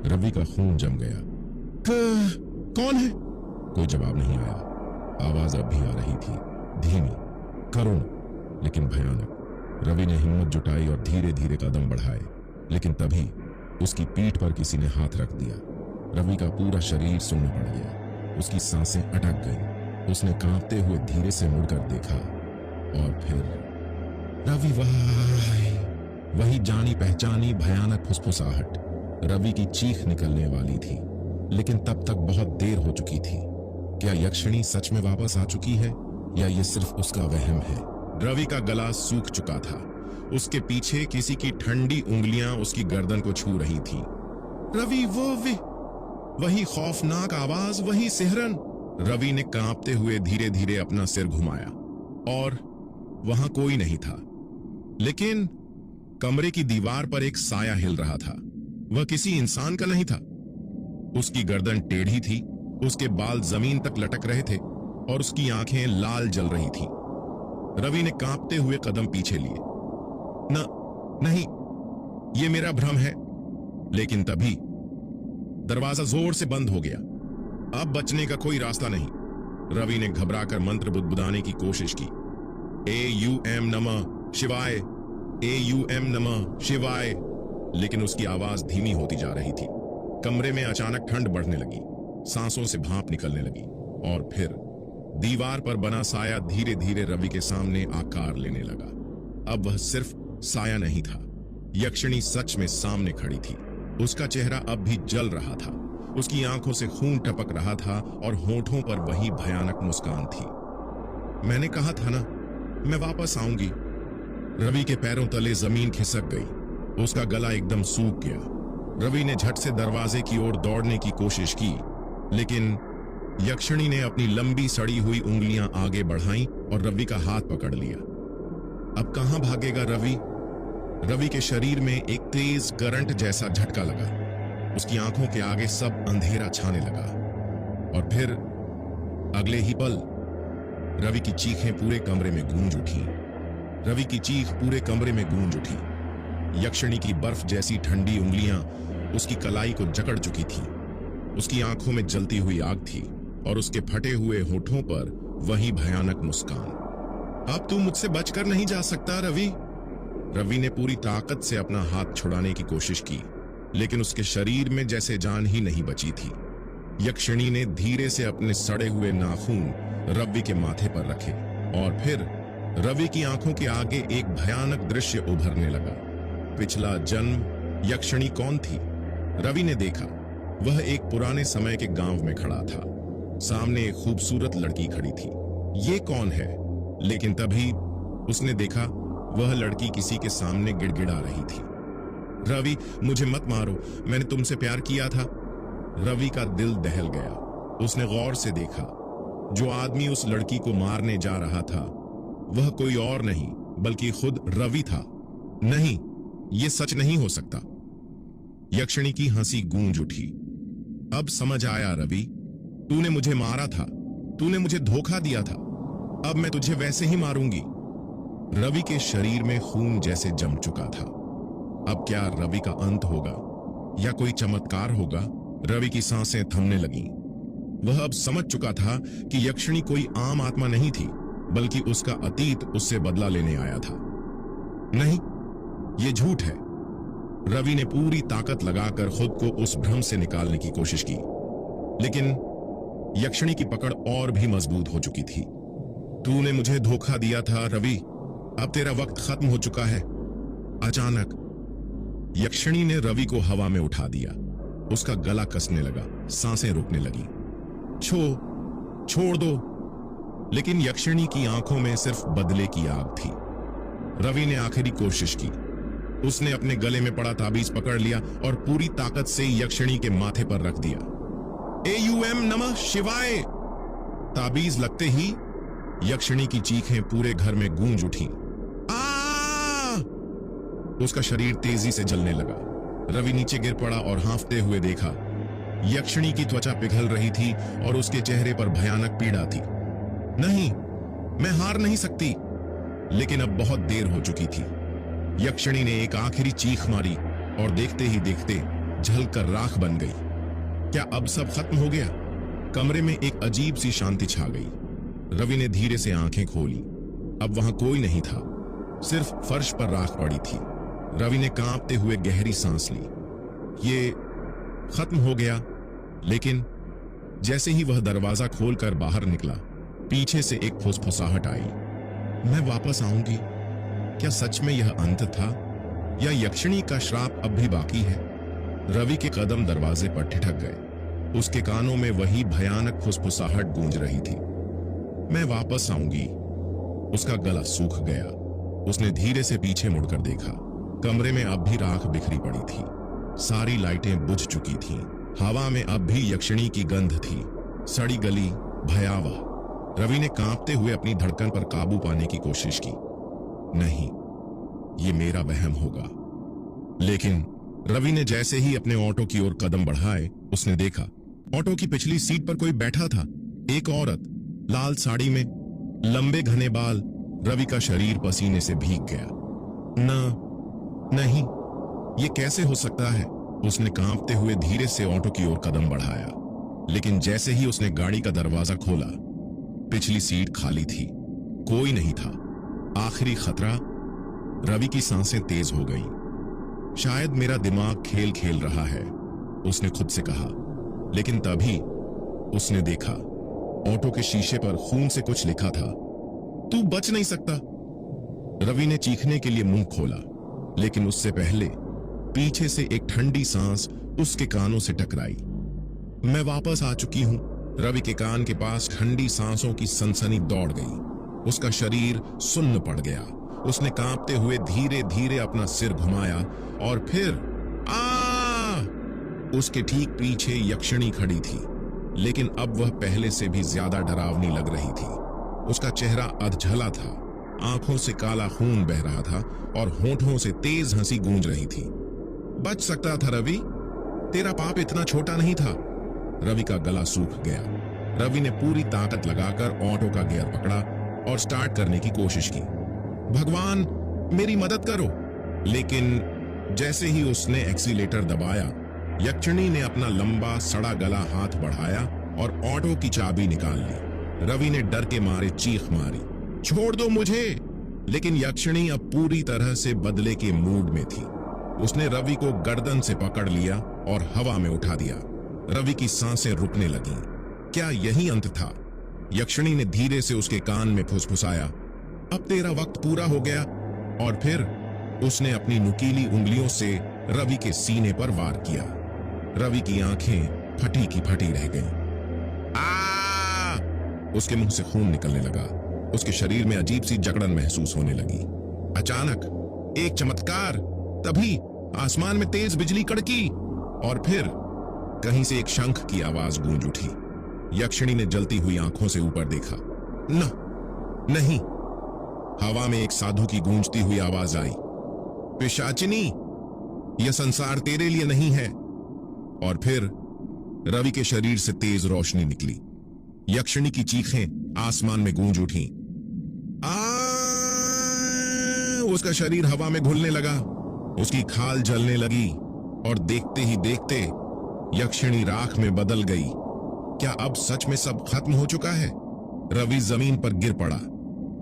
रवि का खून जम गया। कौन है? कोई जवाब नहीं आया। आवाज अब भी आ रही थी, धीमी, करुण, लेकिन भयानक। रवि ने हिम्मत जुटाई और धीरे धीरे कदम बढ़ाए, लेकिन तभी उसकी पीठ पर किसी ने हाथ रख दिया। रवि का पूरा शरीर सुन्न पड़ गया, उसकी सांसें अटक गईं। उसने कांपते हुए धीरे से मुड़कर देखा और फिर रवि, वही जानी पहचानी भयानक फुसफुसाहट। रवि की चीख निकलने वाली थी, लेकिन तब तक बहुत देर हो चुकी थी। क्या यक्षिणी सच में वापस आ चुकी है या ये सिर्फ उसका वहम है? रवि का गला सूख चुका था। उसके पीछे किसी की ठंडी उंगलियां उसकी गर्दन को छू रही थी। रवि, वही खौफनाक आवाज, वही सिहरन। रवि ने कांपते हुए धीरे धीरे अपना सिर घुमाया और वहां कोई नहीं था, लेकिन कमरे की दीवार पर एक साया हिल रहा था। वह किसी इंसान का नहीं था। उसकी गर्दन टेढ़ी थी, उसके बाल जमीन तक लटक रहे थे और उसकी आंखें लाल जल रही थीं। रवि ने कांपते हुए कदम पीछे लिए। नहीं, ये मेरा भ्रम है। लेकिन तभी दरवाजा जोर से बंद हो गया। अब बचने का कोई रास्ता नहीं। रवि ने घबराकर मंत्र बुदबुदाने की कोशिश की। AUM नमः शिवाय, AUM नमः शिवाय, लेकिन उसकी आवाज धीमी होती जा रही थी। कमरे में अचानक ठंड बढ़ने लगी, सांसों से भाप निकलने लगी और फिर दीवार पर बना साया धीरे धीरे रवि के सामने आकार लेने लगा। अब वह सिर्फ साया नहीं था, यक्षिणी सच में सामने खड़ी थी। उसका चेहरा अब भी जल रहा था, उसकी आंखों से खून टपक रहा था और होठों पर वही भयानक मुस्कान थी। मैंने कहा था ना, मैं वापस आऊंगी। रवि के पैरों तले जमीन खिसक गई, उसका गला एकदम सूख गया। रवि ने झट से दरवाजे की ओर दौड़ने की कोशिश की, लेकिन यक्षिणी ने अपनी लंबी सड़ी हुई उंगलियां आगे बढ़ाईं और रवि का हाथ पकड़ लिया। अब कहां भागेगा रवि? रवि के शरीर में एक तेज करंट जैसा झटका लगा। उसकी आंखों के आगे सब अंधेरा छाने लगा और फिर अगले ही पल रवि की चीखें पूरे कमरे में गूंज उठी। रवि की चीख पूरे कमरे में गूंज उठी। यक्षिणी की बर्फ जैसी ठंडी उंगलियां उसकी कलाई को जकड़ चुकी थी। उसकी आंखों में जलती हुई आग थी और उसके फटे हुए होठों पर वही भयानक मुस्कान। अब तू मुझसे बचकर नहीं जा सकता रवि। रवि ने पूरी ताकत से अपना हाथ छुड़ाने की कोशिश की, लेकिन उसके शरीर में जैसे जान ही नहीं बची थी। यक्षिणी ने धीरे से अपने सड़े हुए नाखून रवि के माथे पर रखे और फिर रवि की आंखों के आगे एक भयानक दृश्य उभरने लगा। पिछला जन्म यक्षिणी कौन थी? रवि ने देखा, वह एक पुराने समय के गांव में खड़ा था। सामने एक खूबसूरत लड़की खड़ी थी। ये कौन है? लेकिन तभी उसने देखा वह लड़की किसी के सामने गिड़गिड़ा रही थी। रवि, मुझे मत मारो, मैंने तुमसे प्यार किया था। रवि का दिल दहल गया। उसने गौर से देखा, जो आदमी उस लड़की को मारने जा रहा था वह कोई और नहीं बल्कि खुद रवि था। नहीं, यह सच नहीं हो सकता। यक्षिणी की हंसी गूंज उठी। अब समझ आया रवि, तूने मुझे मारा था, तूने मुझे धोखा दिया था, अब मैं तुझे वैसे ही मारूंगी। रवि के शरीर में खून जैसे जम चुका था। अब क्या रवि का अंत होगा या कोई चमत्कार होगा? रवि की सांसें थमने लगीं। वह अब समझ चुका था कि यक्षिणी कोई आम आत्मा नहीं थी बल्कि उसका अतीत उससे बदला लेने आया था। नहीं, यह झूठ है। रवि ने पूरी ताकत लगाकर खुद को उस भ्रम से निकालने की कोशिश की, लेकिन यक्षिणी की पकड़ और भी मजबूत हो चुकी थी। तूने मुझे धोखा दिया था रवि, अब तेरा वक्त खत्म हो चुका है। अचानक यक्षिणी ने रवि को हवा में उठा दिया। उसका गला कसने लगा, सांसें रुकने लगी। छोड़ दो। लेकिन यक्षिणी की आंखों में सिर्फ बदले की आग थी। रवि ने आखिरी कोशिश की। उसने अपने गले में पड़ा ताबीज पकड़ लिया और पूरी ताकत से यक्षिणी के माथे पर रख दिया। AUM नमः शिवाय। ताबीज लगते ही यक्षिणी की चीखें पूरे घर में गूंज उठी। उसका शरीर तेजी से जलने लगा। रवि नीचे गिर पड़ा और हांफते हुए देखा। यक्षिणी की त्वचा पिघल रही थी और उसके चेहरे पर भयानक पीड़ा थी। नहीं, मैं हार नहीं सकती। लेकिन अब बहुत देर हो चुकी थी। यक्षिणी ने एक आखिरी चीख मारी और देखते ही देखते जलकर राख बन गई। क्या अब सब खत्म हो गया? कमरे में एक अजीब सी शांति छा गई। रवि ने धीरे से आंखें खोली। अब वहां कोई नहीं था, सिर्फ फर्श पर राख पड़ी थी। रवि ने कांपते हुए गहरी सांस ली। ये खत्म हो गया। लेकिन जैसे ही वह दरवाजा खोलकर बाहर निकला, पीछे से एक फुसफुसाहट आई। मैं वापस आऊंगी। क्या सच में यह अंत था या यक्षिणी का श्राप अब भी बाकी है? रवि के कदम दरवाजे पर ठिठक गए। उसके कानों में वही भयानक फुसफुसाहट गूंज रही थी। मैं वापस आऊंगी। उसका गला सूख गया। उसने धीरे से पीछे मुड़कर देखा। कमरे में अब भी राख बिखरी पड़ी थी। सारी लाइटें बुझ चुकी थीं। हवा में अब भी यक्षिणी की गंध थी। सड़ी गली, भयावह। रवि ने कांपते हुए अपनी धड़कन पर काबू पाने की कोशिश की। नहीं, ये मेरा वहम होगा। लेकिन रवि ने जैसे ही अपने ऑटो की ओर कदम बढ़ाए, उसने देखा ऑटो की पिछली सीट पर कोई बैठा था। एक औरत, लाल साड़ी में, लंबे घने बाल। रवि का शरीर पसीने से भीग गया। नहीं, ये कैसे हो सकता है? उसने कांपते हुए धीरे से ऑटो की ओर कदम बढ़ाया। लेकिन जैसे ही उसने गाड़ी का दरवाजा खोला, पिछली सीट खाली थी। कोई नहीं था। आखिरी खतरा। रवि की सांसें तेज हो गईं। शायद मेरा दिमाग खेल खेल रहा है, उसने खुद से कहा। लेकिन तभी उसने देखा ऑटो के शीशे पर खून से कुछ लिखा था। तू बच नहीं सकता। रवि ने चीखने के लिए मुंह खोला, लेकिन उससे पहले पीछे से एक ठंडी सांस उसके कानों से टकराई। मैं वापस आ चुकी हूं। रवि के कान के पास ठंडी सांसों की सनसनी दौड़ गई। उसका शरीर सुन्न पड़ गया। उसने कांपते हुए धीरे धीरे अपना सिर घुमाया और फिर उसके ठीक पीछे यक्षिणी खड़ी थी, लेकिन अब वह पहले से भी ज्यादा डरावनी लग रही थी। उसका चेहरा अधझला था, आंखों से काला खून बह रहा था और होठों से तेज हंसी गूंज रही थी। बच सकता था रवि, तेरा पाप इतना छोटा नहीं था। रवि का गला सूख गया। रवि ने पूरी ताकत लगाकर ऑटो का गियर पकड़ा और स्टार्ट करने की कोशिश की। भगवान, मेरी मदद करो। लेकिन जैसे ही उसने एक्सीलेटर दबाया, यक्षिणी ने अपना लंबा सड़ा गला हाथ बढ़ाया और ऑटो की चाबी निकाल ली। रवि ने डर के मारे चीख मारी, छोड़ दो मुझे। लेकिन यक्षिणी अब पूरी तरह से बदले के मूड में थी। उसने रवि को गर्दन से पकड़ लिया और हवा में उठा दिया। रवि की सांसें रुकने लगीं। क्या यही अंत था? यक्षिणी ने धीरे से उसके कान में फुसफुसाया, अब तेरा वक्त पूरा हो गया। और फिर उसने अपनी नुकीली उंगलियों से रवि के सीने पर वार किया। रवि की आंखें फटी की फटी रह गईं। उसके मुंह से खून निकलने लगा। उसके शरीर में अजीब सी जकड़न महसूस होने लगी। अचानक एक चमत्कार। तभी आसमान में तेज बिजली कड़की और फिर कहीं से एक शंख की आवाज गूंज उठी। यक्षिणी ने जलती हुई आंखों से ऊपर देखा। नहीं। हवा में एक साधु की गूंजती हुई आवाज आई, पिशाचिनी, यह संसार तेरे लिए नहीं है। और फिर रवि के शरीर से तेज रोशनी निकली। यक्षिणी की चीखें आसमान में गूंज उठी। उसका शरीर हवा में घुलने लगा, उसकी खाल जलने लगी और देखते ही देखते यक्षिणी राख में बदल गई। क्या अब सच में सब खत्म हो चुका है? रवि जमीन पर गिर पड़ा।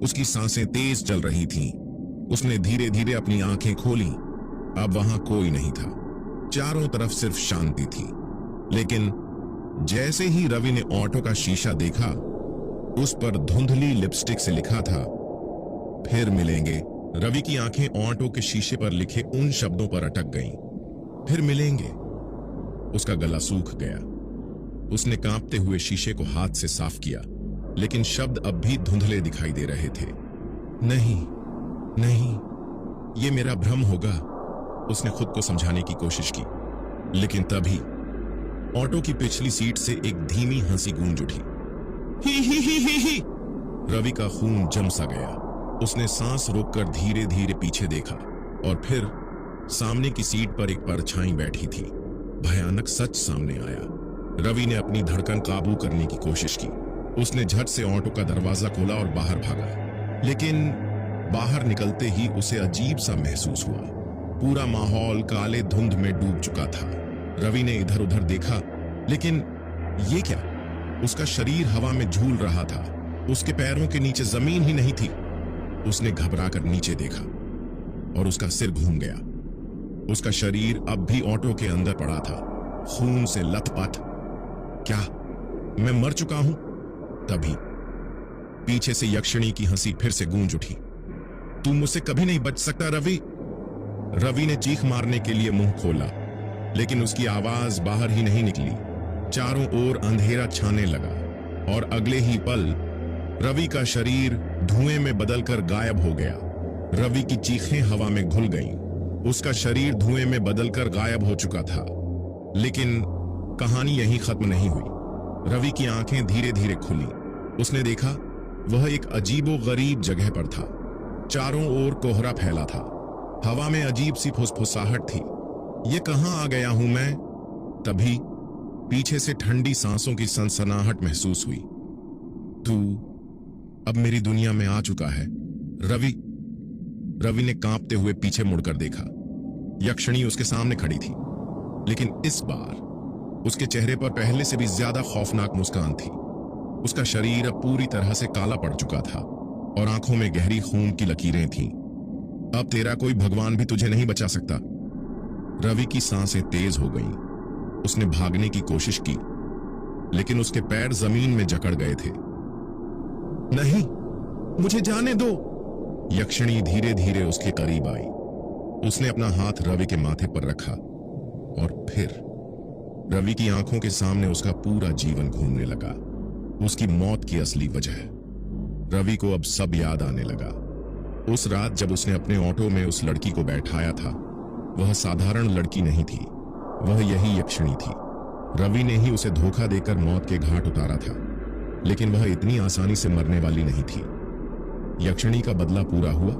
उसकी सांसें तेज चल रही थीं। उसने धीरे धीरे अपनी आंखें खोली। अब वहां कोई नहीं था, चारों तरफ सिर्फ शांति थी। लेकिन जैसे ही रवि ने ऑटो का शीशा देखा, उस पर धुंधली लिपस्टिक से लिखा था, फिर मिलेंगे। रवि की आंखें ऑटो के शीशे पर लिखे उन शब्दों पर अटक गईं, फिर मिलेंगे। उसका गला सूख गया। उसने कांपते हुए शीशे को हाथ से साफ किया, लेकिन शब्द अब भी धुंधले दिखाई दे रहे थे। नहीं, ये मेरा भ्रम होगा, उसने खुद को समझाने की कोशिश की। लेकिन तभी ऑटो की पिछली सीट से एक धीमी हंसी गूंज उठी। ही। रवि का खून जम सा गया। उसने सांस रोककर धीरे धीरे पीछे देखा और फिर सामने की सीट पर एक परछाई बैठी थी। भयानक सच सामने आया। रवि ने अपनी धड़कन काबू करने की कोशिश की। उसने झट से ऑटो का दरवाजा खोला और बाहर भागा। लेकिन बाहर निकलते ही उसे अजीब सा महसूस हुआ। पूरा माहौल काले धुंध में डूब चुका था। रवि ने इधर उधर देखा, लेकिन ये क्या? उसका शरीर हवा में झूल रहा था। उसके पैरों के नीचे जमीन ही नहीं थी। उसने घबराकर नीचे देखा और उसका सिर घूम गया। उसका शरीर अब भी ऑटो के अंदर पड़ा था, खून से लथपथ। क्या मैं मर चुका हूं? तभी पीछे से यक्षिणी की हंसी फिर से गूंज उठी। तू मुझसे कभी नहीं बच सकता रवि। रवि ने चीख मारने के लिए मुंह खोला, लेकिन उसकी आवाज बाहर ही नहीं निकली। चारों ओर अंधेरा छाने लगा और अगले ही पल रवि का शरीर धुएं में बदलकर गायब हो गया। रवि की चीखें हवा में घुल गईं। उसका शरीर धुएं में बदलकर गायब हो चुका था। लेकिन कहानी यहीं खत्म नहीं हुई। रवि की आंखें धीरे धीरे खुली। उसने देखा वह एक अजीबो-गरीब जगह पर था। चारों ओर कोहरा फैला था। हवा में अजीब सी फुसफुसाहट थी। ये कहां आ गया हूं मैं? तभी पीछे से ठंडी सांसों की सनसनाहट महसूस हुई। तू अब मेरी दुनिया में आ चुका है रवि ने कांपते हुए पीछे मुड़कर देखा। यक्षिणी उसके सामने खड़ी थी, लेकिन इस बार उसके चेहरे पर पहले से भी ज्यादा खौफनाक मुस्कान थी। उसका शरीर अब पूरी तरह से काला पड़ चुका था और आंखों में गहरी खून की लकीरें थीं। अब तेरा कोई भगवान भी तुझे नहीं बचा सकता। रवि की सांसें तेज हो गईं। उसने भागने की कोशिश की, लेकिन उसके पैर जमीन में जकड़ गए थे। नहीं, मुझे जाने दो। यक्षिणी धीरे धीरे उसके करीब आई। उसने अपना हाथ रवि के माथे पर रखा और फिर रवि की आंखों के सामने उसका पूरा जीवन घूमने लगा। उसकी मौत की असली वजह। रवि को अब सब याद आने लगा। उस रात जब उसने अपने ऑटो में उस लड़की को बैठाया था, वह साधारण लड़की नहीं थी, वह यही यक्षिणी थी। रवि ने ही उसे धोखा देकर मौत के घाट उतारा था, लेकिन वह इतनी आसानी से मरने वाली नहीं थी। यक्षिणी का बदला पूरा हुआ।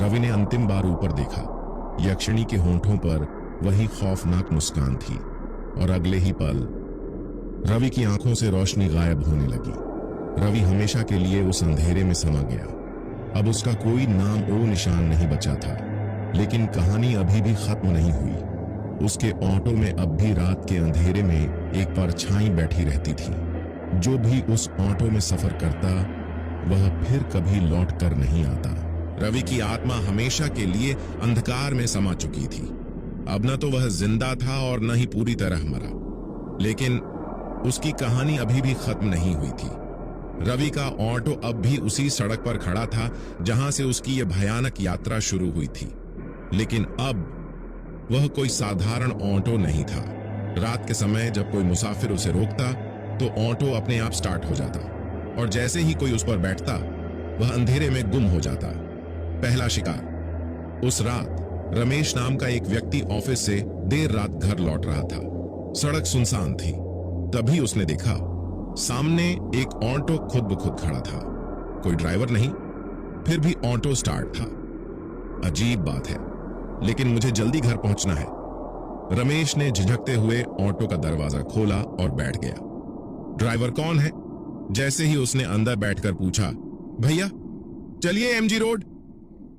रवि ने अंतिम बार ऊपर देखा। यक्षिणी के होंठों पर वही खौफनाक मुस्कान थी और अगले ही पल रवि की आंखों से रोशनी गायब होने लगी। रवि हमेशा के लिए उस अंधेरे में समा गया। अब उसका कोई नाम ओ निशान नहीं बचा था। लेकिन कहानी अभी भी खत्म नहीं हुई। उसके ऑटो में अब भी रात के अंधेरे में एक परछाई बैठी रहती थी। जो भी उस ऑटो में सफर करता, वह फिर कभी लौट कर नहीं आता। रवि की आत्मा हमेशा के लिए अंधकार में समा चुकी थी। अब न तो वह जिंदा था और न ही पूरी तरह मरा, लेकिन उसकी कहानी अभी भी खत्म नहीं हुई थी। रवि का ऑटो अब भी उसी सड़क पर खड़ा था जहां से उसकी यह भयानक यात्रा शुरू हुई थी। लेकिन अब वह कोई साधारण ऑटो नहीं था। रात के समय जब कोई मुसाफिर उसे रोकता तो ऑटो अपने आप स्टार्ट हो जाता और जैसे ही कोई उस पर बैठता, वह अंधेरे में गुम हो जाता। पहला शिकार। उस रात रमेश नाम का एक व्यक्ति ऑफिस से देर रात घर लौट रहा था। सड़क सुनसान थी। तभी उसने देखा सामने एक ऑटो खुद ब खुद खड़ा था। कोई ड्राइवर नहीं, फिर भी ऑटो स्टार्ट था। अजीब बात है, लेकिन मुझे जल्दी घर पहुंचना है। रमेश ने झिझकते हुए ऑटो का दरवाजा खोला और बैठ गया। ड्राइवर कौन है? जैसे ही उसने अंदर बैठकर पूछा, भैया चलिए एमजी रोड।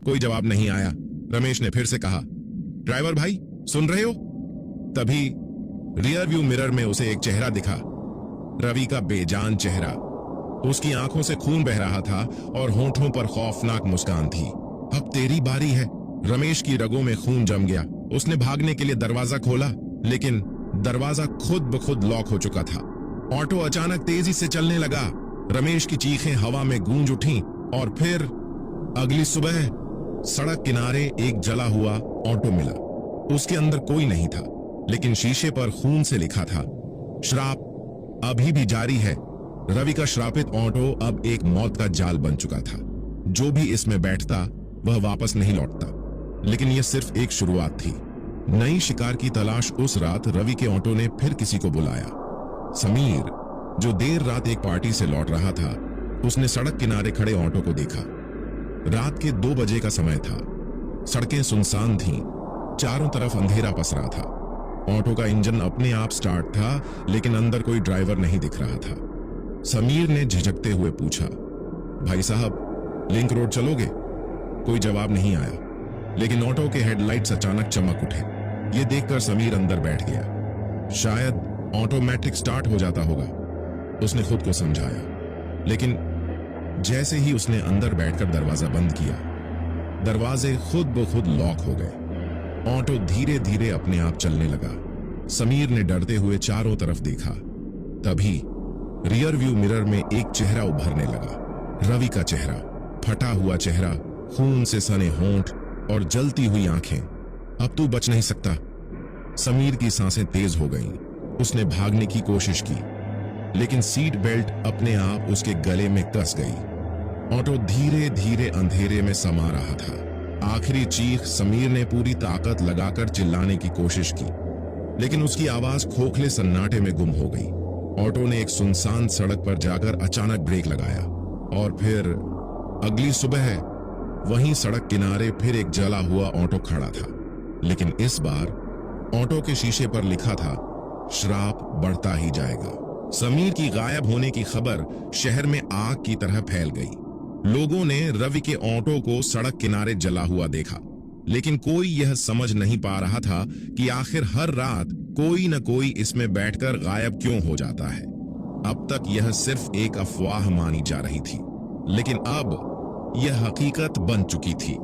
कोई जवाब नहीं आया। रमेश ने फिर से कहा, ड्राइवर भाई सुन रहे हो? तभी रियर व्यू मिरर में उसे एक चेहरा दिखा, रवि का बेजान चेहरा। उसकी आंखों से खून बह रहा था और होंठों पर खौफनाक मुस्कान थी। अब तेरी बारी है। रमेश की रगों में खून जम गया। उसने भागने के लिए दरवाजा खोला, लेकिन दरवाजा खुद ब खुद लॉक हो चुका था। ऑटो अचानक तेजी से चलने लगा। रमेश की चीखें हवा में गूंज उठी और फिर अगली सुबह सड़क किनारे एक जला हुआ ऑटो मिला। उसके अंदर कोई नहीं था, लेकिन शीशे पर खून से लिखा था, श्राप अभी भी जारी है। रवि का श्रापित ऑटो अब एक मौत का जाल बन चुका था। जो भी इसमें बैठता वह वापस नहीं लौटता। लेकिन यह सिर्फ एक शुरुआत थी। नई शिकार की तलाश उस रात रवि के ऑटो ने फिर किसी को बुलाया। समीर, जो देर रात एक पार्टी से लौट रहा था, उसने सड़क किनारे खड़े ऑटो को देखा। रात के 2 बजे का समय था। सड़कें सुनसान थीं, चारों तरफ अंधेरा पसरा था। ऑटो का इंजन अपने आप स्टार्ट था, लेकिन अंदर कोई ड्राइवर नहीं दिख रहा था। समीर ने झिझकते हुए पूछा, भाई साहब लिंक रोड चलोगे? कोई जवाब नहीं आया, लेकिन ऑटो के हेडलाइट्स अचानक चमक उठे। ये देखकर समीर अंदर बैठ गया। शायद ऑटोमेटिक स्टार्ट हो जाता होगा, उसने खुद को समझाया। लेकिन जैसे ही उसने अंदर बैठकर दरवाजा बंद किया, दरवाजे खुद ब खुद लॉक हो गए। ऑटो धीरे धीरे अपने आप चलने लगा। समीर ने डरते हुए चारों तरफ देखा। तभी रियर व्यू मिरर में एक चेहरा उभरने लगा। रवि का चेहरा, फटा हुआ चेहरा, खून से सने होंठ और जलती हुई आंखें। अब तू बच नहीं सकता। समीर की सांसें तेज हो गईं। उसने भागने की कोशिश की, लेकिन सीट बेल्ट अपने आप उसके गले में कस गई। ऑटो धीरे धीरे अंधेरे में समा रहा था। आखिरी चीख समीर ने पूरी ताकत लगाकर चिल्लाने की कोशिश की, लेकिन उसकी आवाज खोखले सन्नाटे में गुम हो गई। ऑटो ने एक सुनसान सड़क पर जाकर अचानक ब्रेक लगाया और फिर अगली सुबह वहीं सड़क किनारे फिर एक जला हुआ ऑटो खड़ा था। लेकिन इस बार ऑटो के शीशे पर लिखा था, श्राप बढ़ता ही जाएगा। समीर की गायब होने की खबर शहर में आग की तरह फैल गई। लोगों ने रवि के ऑटो को सड़क किनारे जला हुआ देखा, लेकिन कोई यह समझ नहीं पा रहा था कि आखिर हर रात कोई न कोई इसमें बैठकर गायब क्यों हो जाता है। अब तक यह सिर्फ एक अफवाह मानी जा रही थी, लेकिन अब यह हकीकत बन चुकी थी।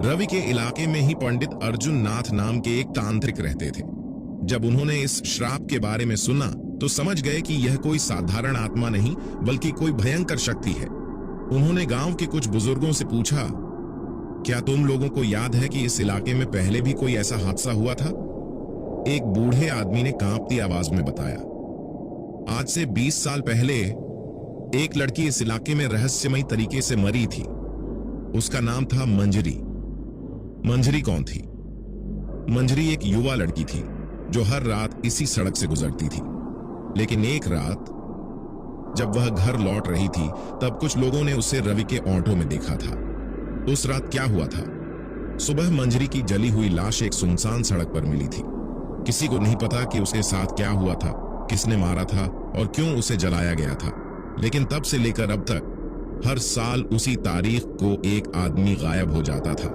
रवि के इलाके में ही पंडित अर्जुन नाथ नाम के एक तांत्रिक रहते थे। जब उन्होंने इस श्राप के बारे में सुना तो समझ गए कि यह कोई साधारण आत्मा नहीं, बल्कि कोई भयंकर शक्ति है। उन्होंने गांव के कुछ बुजुर्गों से पूछा, क्या तुम लोगों को याद है कि इस इलाके में पहले भी कोई ऐसा हादसा हुआ था? एक बूढ़े आदमी ने कांपती आवाज में बताया, आज से 20 साल पहले एक लड़की इस इलाके में रहस्यमयी तरीके से मरी थी। उसका नाम था मंजरी। मंजरी कौन थी? मंजरी एक युवा लड़की थी जो हर रात इसी सड़क से गुजरती थी। लेकिन एक रात जब वह घर लौट रही थी, तब कुछ लोगों ने उसे रवि के ऑटो में देखा था। उस रात क्या हुआ था? सुबह मंजरी की जली हुई लाश एक सुनसान सड़क पर मिली थी। किसी को नहीं पता कि उसके साथ क्या हुआ था, किसने मारा था और क्यों उसे जलाया गया था। लेकिन तब से लेकर अब तक हर साल उसी तारीख को एक आदमी गायब हो जाता था।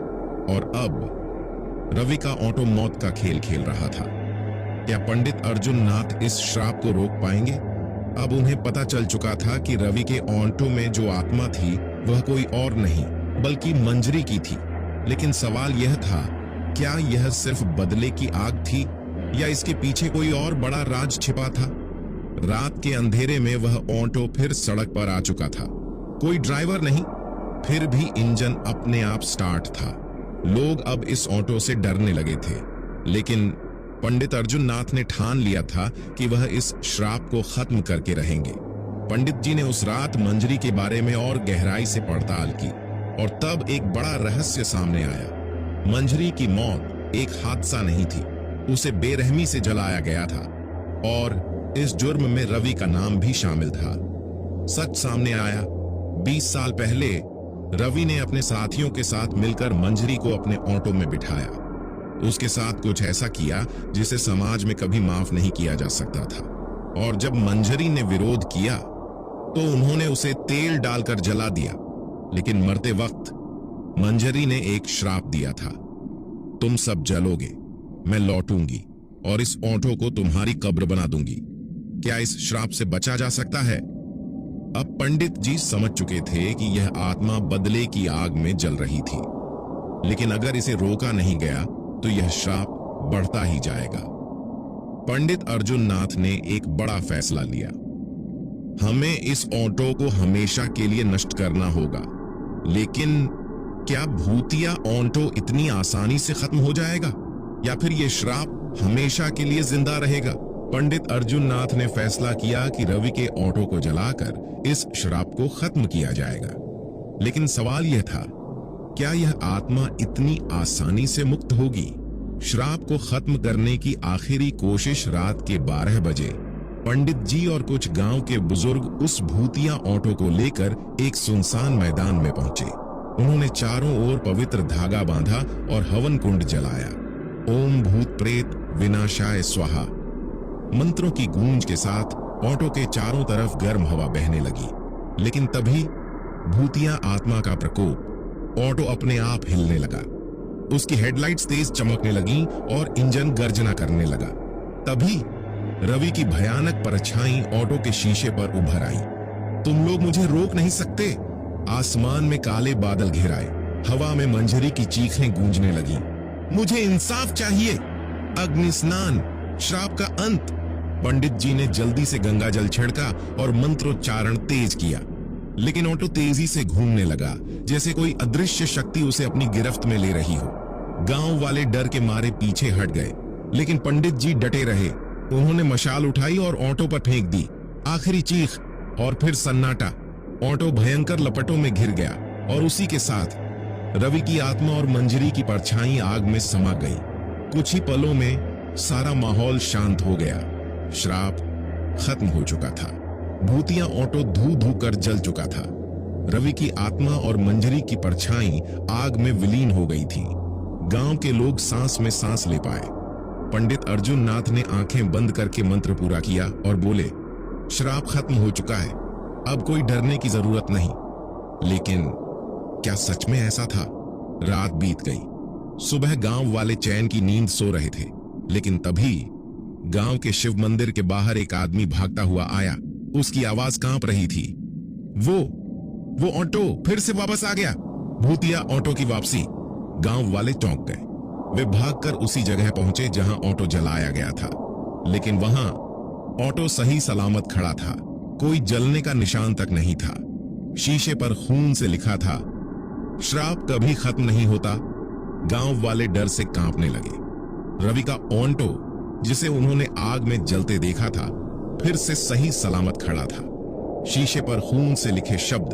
और अब रवि का ऑटो मौत का खेल खेल रहा था। क्या पंडित अर्जुन नाथ इस श्राप को रोक पाएंगे? अब उन्हें पता चल चुका था कि रवि के ऑटो में जो आत्मा थी वह कोई और नहीं बल्कि मंजरी की थी। लेकिन सवाल यह था, क्या यह सिर्फ बदले की आग थी या इसके पीछे कोई और बड़ा राज छिपा था? रात के अंधेरे में वह ऑटो फिर सड़क पर आ चुका था। कोई ड्राइवर नहीं, फिर भी इंजन अपने आप स्टार्ट था। लोग अब इस ऑटो से डरने लगे थे, लेकिन पंडित अर्जुन नाथ ने ठान लिया था कि वह इस श्राप को खत्म करके रहेंगे। पंडित जी ने उस रात मंजरी के बारे में और गहराई से पड़ताल की और तब एक बड़ा रहस्य सामने आया। मंजरी की मौत एक हादसा नहीं थी, उसे बेरहमी से जलाया गया था और इस जुर्म में रवि का नाम भी शामिल था। सच सामने आया। 20 साल पहले रवि ने अपने साथियों के साथ मिलकर मंजरी को अपने ऑटो में बिठाया। उसके साथ कुछ ऐसा किया जिसे समाज में कभी माफ नहीं किया जा सकता था। और जब मंजरी ने विरोध किया तो उन्होंने उसे तेल डालकर जला दिया। लेकिन मरते वक्त मंजरी ने एक श्राप दिया था, तुम सब जलोगे, मैं लौटूंगी और इस ऑटो को तुम्हारी कब्र बना दूंगी। क्या इस श्राप से बचा जा सकता है? अब पंडित जी समझ चुके थे कि यह आत्मा बदले की आग में जल रही थी, लेकिन अगर इसे रोका नहीं गया तो यह श्राप बढ़ता ही जाएगा। पंडित अर्जुन नाथ ने एक बड़ा फैसला लिया। हमें इस ऑटो को हमेशा के लिए नष्ट करना होगा। लेकिन क्या भूतिया ऑटो इतनी आसानी से खत्म हो जाएगा या फिर यह श्राप हमेशा के लिए जिंदा रहेगा? पंडित अर्जुन नाथ ने फैसला किया कि रवि के ऑटो को जलाकर इस श्राप को खत्म किया जाएगा। लेकिन सवाल यह था, क्या यह आत्मा इतनी आसानी से मुक्त होगी? श्राप को खत्म करने की आखिरी कोशिश रात के 12 बजे पंडित जी और कुछ गांव के बुजुर्ग उस भूतिया ऑटो को लेकर एक सुनसान मैदान में पहुंचे। उन्होंने चारों ओर पवित्र धागा बांधा और हवन कुंड जलाया। ओम भूत प्रेत विनाशाय स्वाहा मंत्रों की गूंज के साथ ऑटो के चारों तरफ गर्म हवा बहने लगी। लेकिन तभी भूतिया आत्मा का प्रकोप, ऑटो अपने आप हिलने लगा। उसकी हेडलाइट्स तेज चमकने लगी और इंजन गर्जना करने लगा। तभी रवि की भयानक परछाई ऑटो के शीशे पर उभर आई। तुम लोग मुझे रोक नहीं सकते। आसमान में काले बादल घिर आए। हवा में मंजरी की चीखें गूंजने लगी। मुझे इंसाफ चाहिए, अग्नि स्नान, श्राप का अंत। पंडित जी ने जल्दी से गंगा जल छिड़का और मंत्रोच्चारण तेज किया। लेकिन ऑटो तेजी से घूमने लगा, जैसे कोई अदृश्य शक्ति उसे अपनी गिरफ्त में ले रही हो। गांव वाले डर के मारे पीछे हट गए, लेकिन पंडित जी डटे रहे। उन्होंने मशाल उठाई और ऑटो पर फेंक दी। आखिरी चीख और फिर सन्नाटा। ऑटो भयंकर लपटों में घिर गया और उसी के साथ रवि की आत्मा और मंजरी की परछाई आग में समा गई। कुछ ही पलों में सारा माहौल शांत हो गया। श्राप खत्म हो चुका था। भूतिया ऑटो धू धू कर जल चुका था। रवि की आत्मा और मंजरी की परछाई आग में विलीन हो गई थी। गांव के लोग सांस में सांस ले पाए। पंडित अर्जुन नाथ ने आंखें बंद करके मंत्र पूरा किया और बोले, श्राप खत्म हो चुका है, अब कोई डरने की जरूरत नहीं। लेकिन क्या सच में ऐसा था? रात बीत गई। सुबह गांव वाले चैन की नींद सो रहे थे, लेकिन तभी गांव के शिव मंदिर के बाहर एक आदमी भागता हुआ आया। उसकी आवाज कांप रही थी। वो ऑटो फिर से वापस आ गया। भूतिया ऑटो की वापसी। गांव वाले चौंक गए। वे भागकर उसी जगह पहुंचे जहां ऑटो जलाया गया था। लेकिन वहां ऑटो सही सलामत खड़ा था। कोई जलने का निशान तक नहीं था। शीशे पर खून से लिखा था, श्राप कभी खत्म नहीं होता। गांव वाले डर से कांपने लगे। रवि का ऑटो, जिसे उन्होंने आग में जलते देखा था, फिर से सही सलामत खड़ा था। शीशे पर खून से लिखे शब्द,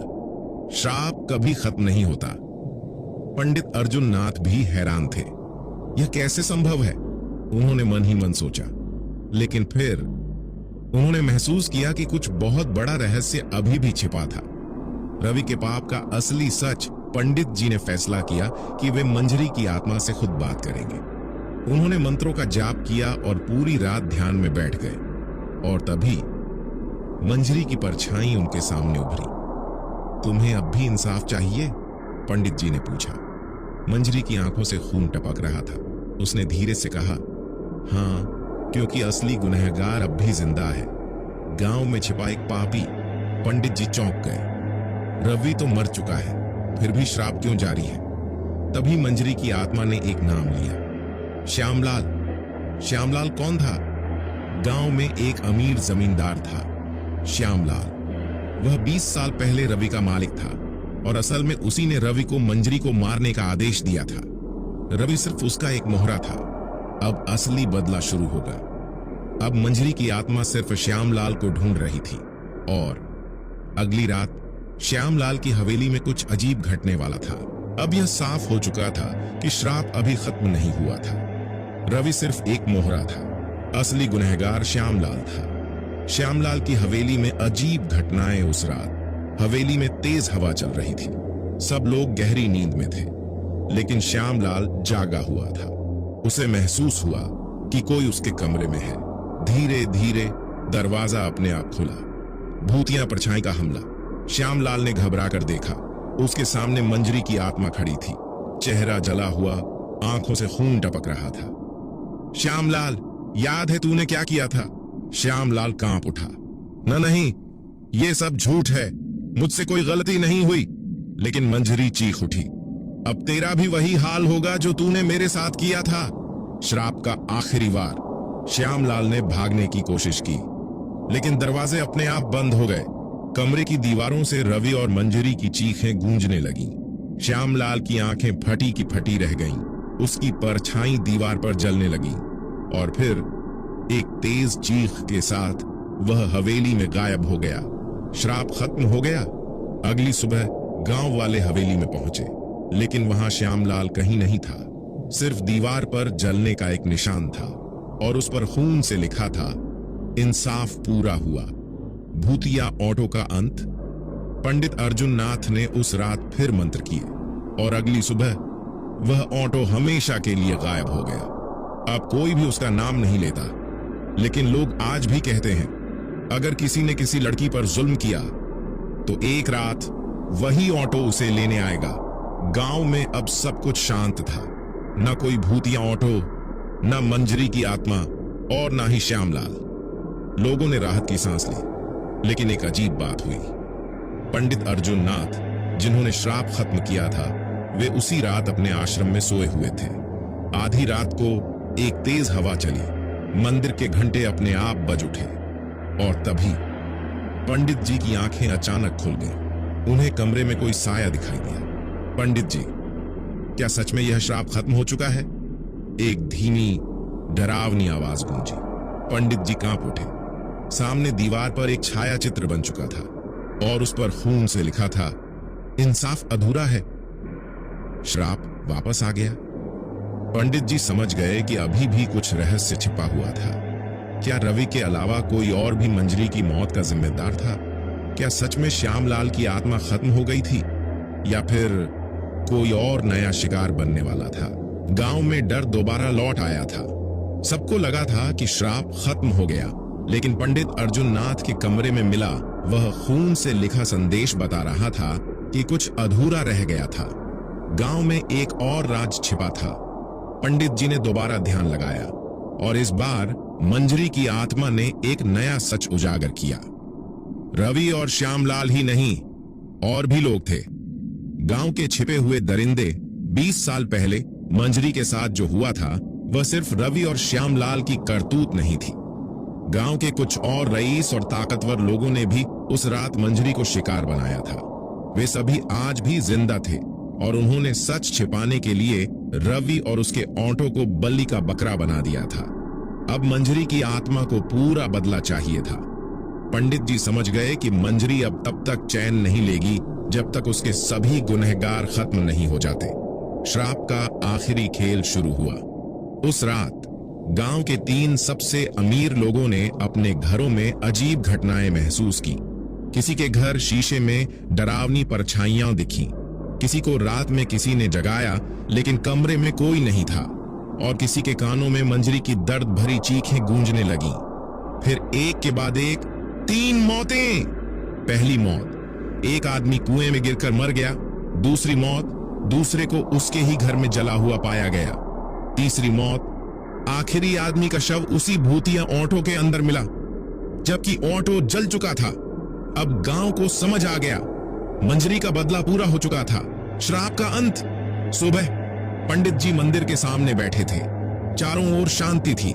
श्राप कभी खत्म नहीं होता। पंडित अर्जुन नाथ भी हैरान थे। यह कैसे संभव है? उन्होंने मन ही मन सोचा। लेकिन फिर उन्होंने महसूस किया कि कुछ बहुत बड़ा रहस्य अभी भी छिपा था। रवि के पाप का असली सच। पंडित जी ने फैसला किया कि वे मंजरी की आत्मा से खुद बात करेंगे। उन्होंने मंत्रों का जाप किया और पूरी रात ध्यान में बैठ गए। और तभी मंजरी की परछाई उनके सामने उभरी। तुम्हें अब भी इंसाफ चाहिए? पंडित जी ने पूछा। मंजरी की आंखों से खून टपक रहा था। उसने धीरे से कहा, हाँ, क्योंकि असली गुनहगार अब भी जिंदा है। गांव में छिपा एक पापी। पंडित जी चौंक गए। रवि तो मर चुका है, फिर भी श्राप क्यों जारी है? तभी मंजरी की आत्मा ने एक नाम लिया, श्यामलाल। श्यामलाल कौन था? गांव में एक अमीर जमींदार था, श्यामलाल। वह 20 साल पहले रवि का मालिक था और असल में उसी ने रवि को मंजरी को मारने का आदेश दिया था। रवि सिर्फ उसका एक मोहरा था। अब असली बदला शुरू होगा। अब मंजरी की आत्मा सिर्फ श्यामलाल को ढूंढ रही थी। और अगली रात श्यामलाल की हवेली में कुछ अजीब घटने वाला था। अब यह साफ हो चुका था कि श्राप अभी खत्म नहीं हुआ था। रवि सिर्फ एक मोहरा था, असली गुनहगार श्यामलाल था। श्यामलाल की हवेली में अजीब घटनाएं। उस रात हवेली में तेज हवा चल रही थी, सब लोग गहरी नींद में थे, लेकिन श्यामलाल जागा हुआ था। उसे महसूस हुआ कि कोई उसके कमरे में है। धीरे धीरे दरवाजा अपने आप खुला। भूतिया परछाई का हमला। श्यामलाल ने घबरा कर देखा, उसके सामने मंजरी की आत्मा खड़ी थी। चेहरा जला हुआ, आंखों से खून टपक रहा था। श्यामलाल, याद है तूने क्या किया था? श्यामलाल कांप उठा। नहीं, ये सब झूठ है, मुझसे कोई गलती नहीं हुई। लेकिन मंजरी चीख उठी, अब तेरा भी वही हाल होगा जो तूने मेरे साथ किया था। श्राप का आखिरी वार। श्यामलाल ने भागने की कोशिश की, लेकिन दरवाजे अपने आप बंद हो गए। कमरे की दीवारों से रवि और मंजरी की चीखें गूंजने लगीं। श्यामलाल की आंखें फटी की फटी रह गईं। उसकी परछाई दीवार पर जलने लगी और फिर एक तेज चीख के साथ वह हवेली में गायब हो गया। श्राप खत्म हो गया। अगली सुबह गांव वाले हवेली में पहुंचे, लेकिन वहां श्यामलाल कहीं नहीं था। सिर्फ दीवार पर जलने का एक निशान था और उस पर खून से लिखा था, इंसाफ पूरा हुआ। भूतिया ऑटो का अंत। पंडित अर्जुन नाथ ने उस रात फिर मंत्र किए और अगली सुबह वह ऑटो हमेशा के लिए गायब हो गया। अब कोई भी उसका नाम नहीं लेता, लेकिन लोग आज भी कहते हैं, अगर किसी ने किसी लड़की पर जुल्म किया तो एक रात वही ऑटो उसे लेने आएगा। गांव में अब सब कुछ शांत था। न कोई भूतिया ऑटो, न मंजरी की आत्मा और न ही श्यामलाल। लोगों ने राहत की सांस ली, लेकिन एक अजीब बात हुई। पंडित अर्जुन नाथ, जिन्होंने श्राप खत्म किया था, वे उसी रात अपने आश्रम में सोए हुए थे। आधी रात को एक तेज हवा चली। मंदिर के घंटे अपने आप बज उठे और तभी पंडित जी की आंखें अचानक खुल गईं। उन्हें कमरे में कोई साया दिखाई दिया। पंडित जी, क्या सच में यह श्राप खत्म हो चुका है? एक धीमी डरावनी आवाज गूंजी। पंडित जी कांप उठे। सामने दीवार पर एक छाया चित्र बन चुका था और उस पर खून से लिखा था, इंसाफ अधूरा है, श्राप वापस आ गया। पंडित जी समझ गए कि अभी भी कुछ रहस्य छिपा हुआ था। क्या रवि के अलावा कोई और भी मंजरी की मौत का जिम्मेदार था? क्या सच में श्यामलाल की आत्मा खत्म हो गई थी या फिर कोई और नया शिकार बनने वाला था? गांव में डर दोबारा लौट आया था। सबको लगा था कि श्राप खत्म हो गया, लेकिन पंडित अर्जुन नाथ के कमरे में मिला वह खून से लिखा संदेश बता रहा था कि कुछ अधूरा रह गया था। गांव में एक और राज छिपा था। पंडित जी ने दोबारा ध्यान लगाया और इस बार मंजरी की आत्मा ने एक नया सच उजागर किया। रवि और श्यामलाल ही नहीं, और भी लोग थे। गांव के छिपे हुए दरिंदे। 20 साल पहले मंजरी के साथ जो हुआ था वह सिर्फ रवि और श्यामलाल की करतूत नहीं थी। गांव के कुछ और रईस और ताकतवर लोगों ने भी उस रात मंजरी को शिकार बनाया था। वे सभी आज भी जिंदा थे और उन्होंने सच छिपाने के लिए रवि और उसके ऑटो को बलि का बकरा बना दिया था। अब मंजरी की आत्मा को पूरा बदला चाहिए था। पंडित जी समझ गए कि मंजरी अब तब तक चैन नहीं लेगी जब तक उसके सभी गुनहगार खत्म नहीं हो जाते। श्राप का आखिरी खेल शुरू हुआ। उस रात गांव के 3 सबसे अमीर लोगों ने अपने घरों में अजीब घटनाएं महसूस की। किसी के घर शीशे में डरावनी परछाइयां दिखी, किसी को रात में किसी ने जगाया लेकिन कमरे में कोई नहीं था, और किसी के कानों में मंजरी की दर्द भरी चीखें गूंजने लगीं। फिर एक के बाद एक 3 मौतें। पहली मौत, एक आदमी कुएं में गिरकर मर गया। दूसरी मौत, दूसरे को उसके ही घर में जला हुआ पाया गया। तीसरी मौत, आखिरी आदमी का शव उसी भूतिया ऑटो के अंदर मिला, जबकि ऑटो जल चुका था। अब गांव को समझ आ गया, मंजरी का बदला पूरा हो चुका था। श्राप का अंत। सुबह पंडित जी मंदिर के सामने बैठे थे। चारों ओर शांति थी।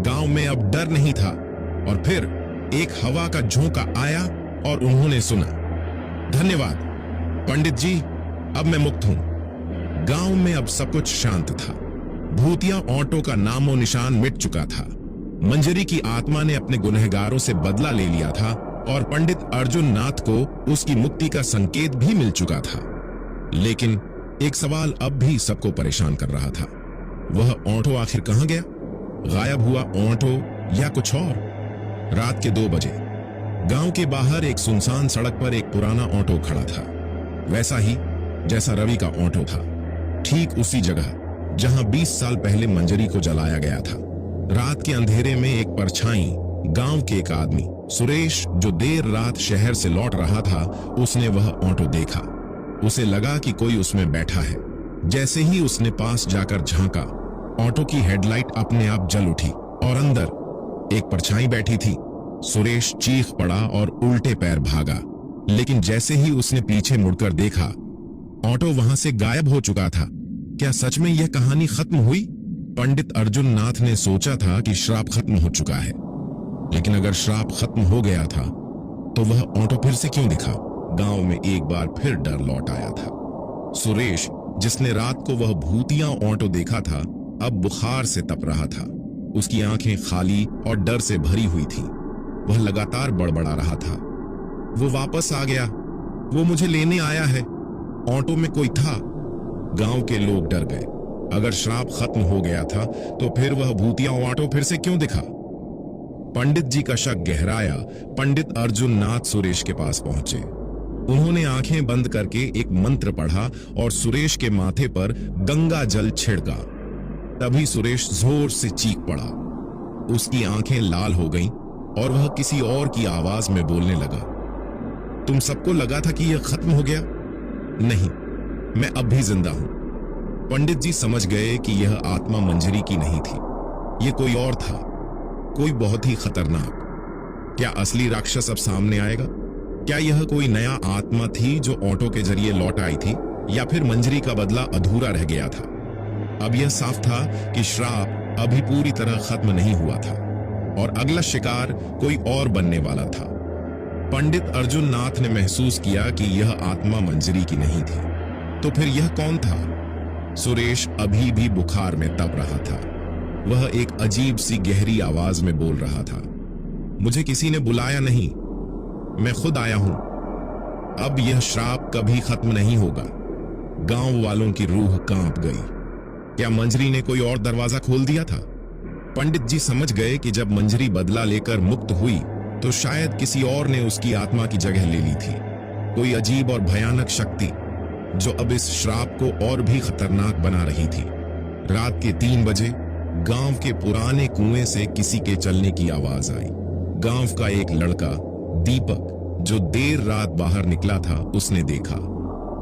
गांव में अब डर नहीं था। और फिर एक हवा का झोंका आया और उन्होंने सुना, धन्यवाद पंडित जी, अब मैं मुक्त हूं। गांव में अब सब कुछ शांत था। भूतिया ऑटो का नामो निशान मिट चुका था। मंजरी की आत्मा ने अपने गुनहगारों से बदला ले लिया था और पंडित अर्जुन नाथ को उसकी मुक्ति का संकेत भी मिल चुका था। लेकिन एक सवाल अब भी सबको परेशान कर रहा था, वह ऑटो आखिर कहां गया? गायब हुआ ऑटो या कुछ और? रात के 2 बजे गांव के बाहर एक सुनसान सड़क पर एक पुराना ऑटो खड़ा था, वैसा ही जैसा रवि का ऑटो था, ठीक उसी जगह जहां 20 साल पहले मंजरी को जलाया गया था। रात के अंधेरे में एक परछाई, गांव के एक आदमी सुरेश, जो देर रात शहर से लौट रहा था, उसने वह ऑटो देखा। उसे लगा कि कोई उसमें बैठा है। जैसे ही उसने पास जाकर झांका, ऑटो की हेडलाइट अपने आप जल उठी और अंदर एक परछाई बैठी थी। सुरेश चीख पड़ा और उल्टे पैर भागा, लेकिन जैसे ही उसने पीछे मुड़कर देखा, ऑटो वहां से गायब हो चुका था। क्या सच में यह कहानी खत्म हुई? पंडित अर्जुन नाथ ने सोचा था कि श्राप खत्म हो चुका है, लेकिन अगर श्राप खत्म हो गया था तो वह ऑटो फिर से क्यों दिखा? गांव में एक बार फिर डर लौट आया था। सुरेश, जिसने रात को वह भूतिया ऑटो देखा था, अब बुखार से तप रहा था। उसकी आंखें खाली और डर से भरी हुई थी। वह लगातार बड़बड़ा रहा था, वो वापस आ गया, वो मुझे लेने आया है, ऑटो में कोई था। गांव के लोग डर गए। अगर श्राप खत्म हो गया था तो फिर वह भूतिया ऑटो फिर से क्यों दिखा? पंडित जी का शक गहराया। पंडित अर्जुन नाथ सुरेश के पास पहुंचे। उन्होंने आंखें बंद करके एक मंत्र पढ़ा और सुरेश के माथे पर गंगा जल छिड़का। तभी सुरेश जोर से चीख पड़ा। उसकी आंखें लाल हो गईं और वह किसी और की आवाज में बोलने लगा, तुम सबको लगा था कि यह खत्म हो गया? नहीं, मैं अब भी जिंदा हूं। पंडित जी समझ गए कि यह आत्मा मंजरी की नहीं थी, यह कोई और था, कोई बहुत ही खतरनाक। क्या असली राक्षस अब सामने आएगा? क्या यह कोई नया आत्मा थी जो ऑटो के जरिए लौट आई थी, या फिर मंजरी का बदला अधूरा रह गया था? अब यह साफ था कि श्राप अभी पूरी तरह खत्म नहीं हुआ था और अगला शिकार कोई और बनने वाला था। पंडित अर्जुन नाथ ने महसूस किया कि यह आत्मा मंजरी की नहीं थी। तो फिर यह कौन था? सुरेश अभी भी बुखार में तप रहा था। वह एक अजीब सी गहरी आवाज में बोल रहा था, मुझे किसी ने बुलाया नहीं, मैं खुद आया हूं। अब यह श्राप कभी खत्म नहीं होगा। गांव वालों की रूह कांप गई। क्या मंजरी ने कोई और दरवाजा खोल दिया था? पंडित जी समझ गए कि जब मंजरी बदला लेकर मुक्त हुई तो शायद किसी और ने उसकी आत्मा की जगह ले ली थी। कोई अजीब और भयानक शक्ति जो अब इस श्राप को और भी खतरनाक बना रही थी। रात के 3 बजे गांव के पुराने कुएं से किसी के चलने की आवाज आई। गांव का एक लड़का दीपक, जो देर रात बाहर निकला था, उसने देखा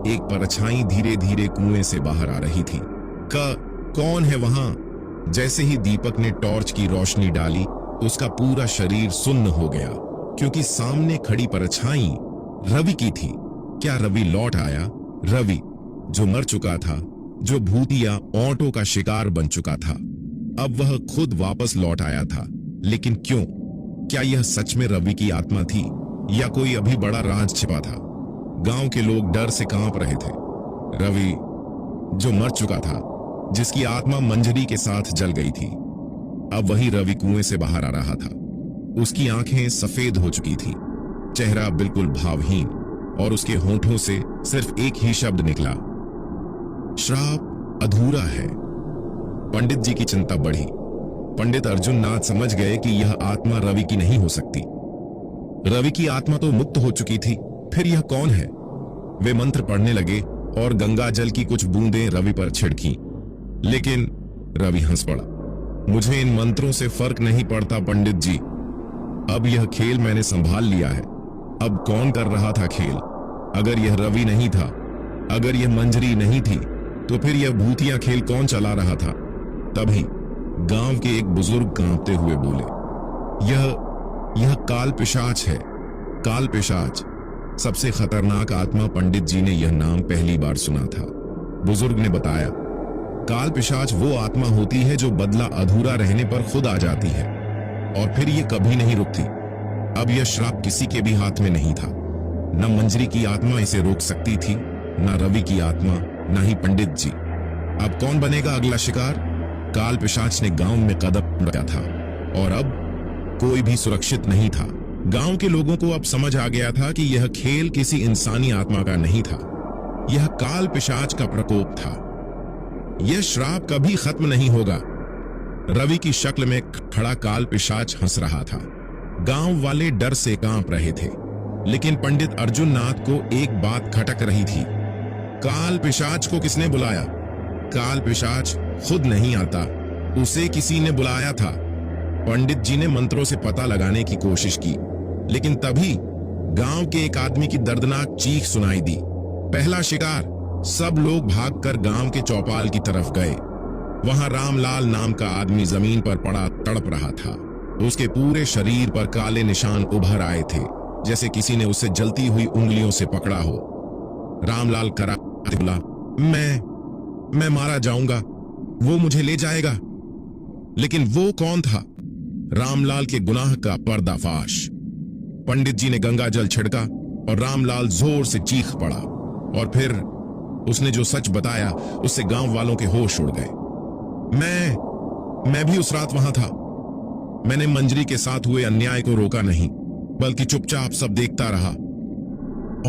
एक परछाई धीरे धीरे कुएं से बाहर आ रही थी। कौन है वहां? जैसे ही दीपक ने टॉर्च की रोशनी डाली, उसका पूरा शरीर सुन्न हो गया, क्योंकि सामने खड़ी परछाई रवि की थी। क्या रवि लौट आया? रवि जो मर चुका था, जो भूतिया ऑटो का शिकार बन चुका था, अब वह खुद वापस लौट आया था। लेकिन क्यों? क्या यह सच में रवि की आत्मा थी या कोई अभी बड़ा राज छिपा था? गांव के लोग डर से कांप रहे थे। रवि जो मर चुका था, जिसकी आत्मा मंजरी के साथ जल गई थी, अब वही रवि कुएं से बाहर आ रहा था। उसकी आंखें सफेद हो चुकी थी, चेहरा बिल्कुल भावहीन, और उसके होंठों से सिर्फ एक ही शब्द निकला, श्राप अधूरा है। पंडित जी की चिंता बढ़ी। पंडित अर्जुन नाथ समझ गए कि यह आत्मा रवि की नहीं हो सकती। रवि की आत्मा तो मुक्त हो चुकी थी, फिर यह कौन है? वे मंत्र पढ़ने लगे और गंगा जल की कुछ बूंदें रवि पर छिड़की, लेकिन रवि हंस पड़ा। मुझे इन मंत्रों से फर्क नहीं पड़ता पंडित जी, अब यह खेल मैंने संभाल लिया है। अब कौन कर रहा था खेल? अगर यह रवि नहीं था, अगर यह मंजरी नहीं थी, तो फिर यह भूतिया खेल कौन चला रहा था? तभी गांव के एक बुजुर्ग कांपते हुए बोले, यह काल पिशाच है। काल पिशाच, सबसे खतरनाक आत्मा। पंडित जी ने यह नाम पहली बार सुना था। बुजुर्ग ने बताया, काल पिशाच वो आत्मा होती है जो बदला अधूरा रहने पर खुद आ जाती है और फिर ये कभी नहीं रुकती। अब यह श्राप किसी के भी हाथ में नहीं था। न मंजरी की आत्मा इसे रोक सकती थी, न रवि की आत्मा, न ही पंडित जी। अब कौन बनेगा अगला शिकार? काल पिशाच ने गांव में कदम रखा था और अब कोई भी सुरक्षित नहीं था। गांव के लोगों को अब समझ आ गया था कि यह खेल किसी इंसानी आत्मा का नहीं था, यह काल पिशाच का प्रकोप था। यह श्राप कभी खत्म नहीं होगा। रवि की शक्ल में खड़ा काल पिशाच हंस रहा था। गांव वाले डर से कांप रहे थे, लेकिन पंडित अर्जुन नाथ को एक बात खटक रही थी। काल पिशाच को किसने बुलाया? काल पिशाच खुद नहीं आता, उसे किसी ने बुलाया था। पंडित जी ने मंत्रों से पता लगाने की कोशिश की, लेकिन तभी गांव के एक आदमी की दर्दनाक चीख सुनाई दी। पहला शिकार। सब लोग भागकर गांव के चौपाल की तरफ गए। वहां रामलाल नाम का आदमी जमीन पर पड़ा तड़प रहा था। उसके पूरे शरीर पर काले निशान उभर आए थे, जैसे किसी ने उसे जलती हुई उंगलियों से पकड़ा हो। रामलाल कराते बोला, मैं मारा जाऊंगा, वो मुझे ले जाएगा। लेकिन वो कौन था? रामलाल के गुनाह का पर्दाफाश। पंडित जी ने गंगा जल छिड़का और रामलाल जोर से चीख पड़ा, और फिर उसने जो सच बताया उससे गांव वालों के होश उड़ गए। मैं भी उस रात वहां था। मैंने मंजरी के साथ हुए अन्याय को रोका नहीं, बल्कि चुपचाप सब देखता रहा,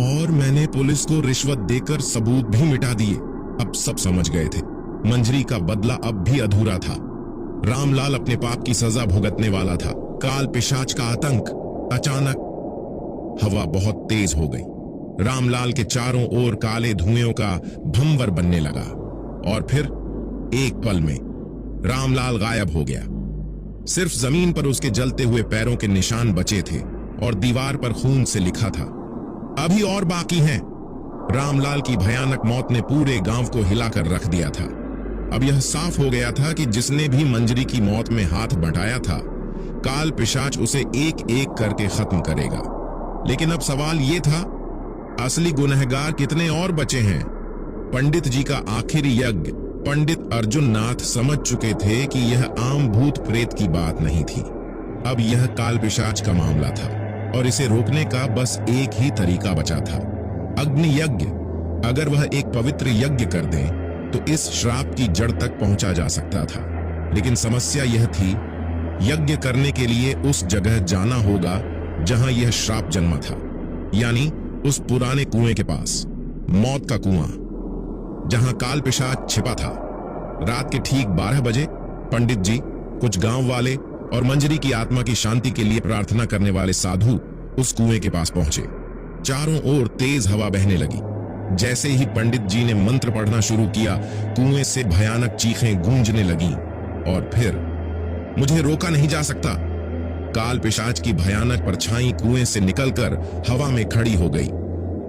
और मैंने पुलिस को रिश्वत देकर सबूत भी मिटा दिए। अब सब समझ गए थे, मंजरी का बदला अब भी अधूरा था। रामलाल अपने पाप की सजा भुगतने वाला था। काल पिशाच का आतंक। अचानक हवा बहुत तेज हो गई। रामलाल के चारों ओर काले धुएं का भंवर बनने लगा, और फिर एक पल में रामलाल गायब हो गया। सिर्फ जमीन पर उसके जलते हुए पैरों के निशान बचे थे, और दीवार पर खून से लिखा था, अभी और बाकी हैं। रामलाल की भयानक मौत ने पूरे गांव को हिलाकर रख दिया था। अब यह साफ हो गया था कि जिसने भी मंजरी की मौत में हाथ बटाया था, काल पिशाच उसे एक एक करके खत्म करेगा। लेकिन अब सवाल यह था, असली गुनहगार कितने और बचे हैं? पंडित जी का आखिरी यज्ञ पंडित अर्जुन नाथ समझ चुके थे कि यह आम भूत प्रेत की बात नहीं थी। अब यह काल पिशाच का मामला था, और इसे रोकने का बस एक ही तरीका बचा था, अग्नि यज्ञ। अगर वह एक पवित्र यज्ञ कर दें तो इस श्राप की जड़ तक पहुंचा जा सकता था। लेकिन समस्या यह थी, यज्ञ करने के लिए उस जगह जाना होगा जहां यह श्राप जन्मा था, यानी उस पुराने कुएं के पास, मौत का कुआं, जहां काल पिशाच छिपा था। रात के ठीक 12 बजे पंडित जी, कुछ गांव वाले और मंजरी की आत्मा की शांति के लिए प्रार्थना करने वाले साधु उस कुएं के पास पहुंचे। चारों ओर तेज हवा बहने लगी। जैसे ही पंडित जी ने मंत्र पढ़ना शुरू किया, कुएं से भयानक चीखें गूंजने लगीं, और फिर मुझे रोका नहीं जा सकता। काल पिशाच की भयानक परछाई कुएं से निकलकर हवा में खड़ी हो गई।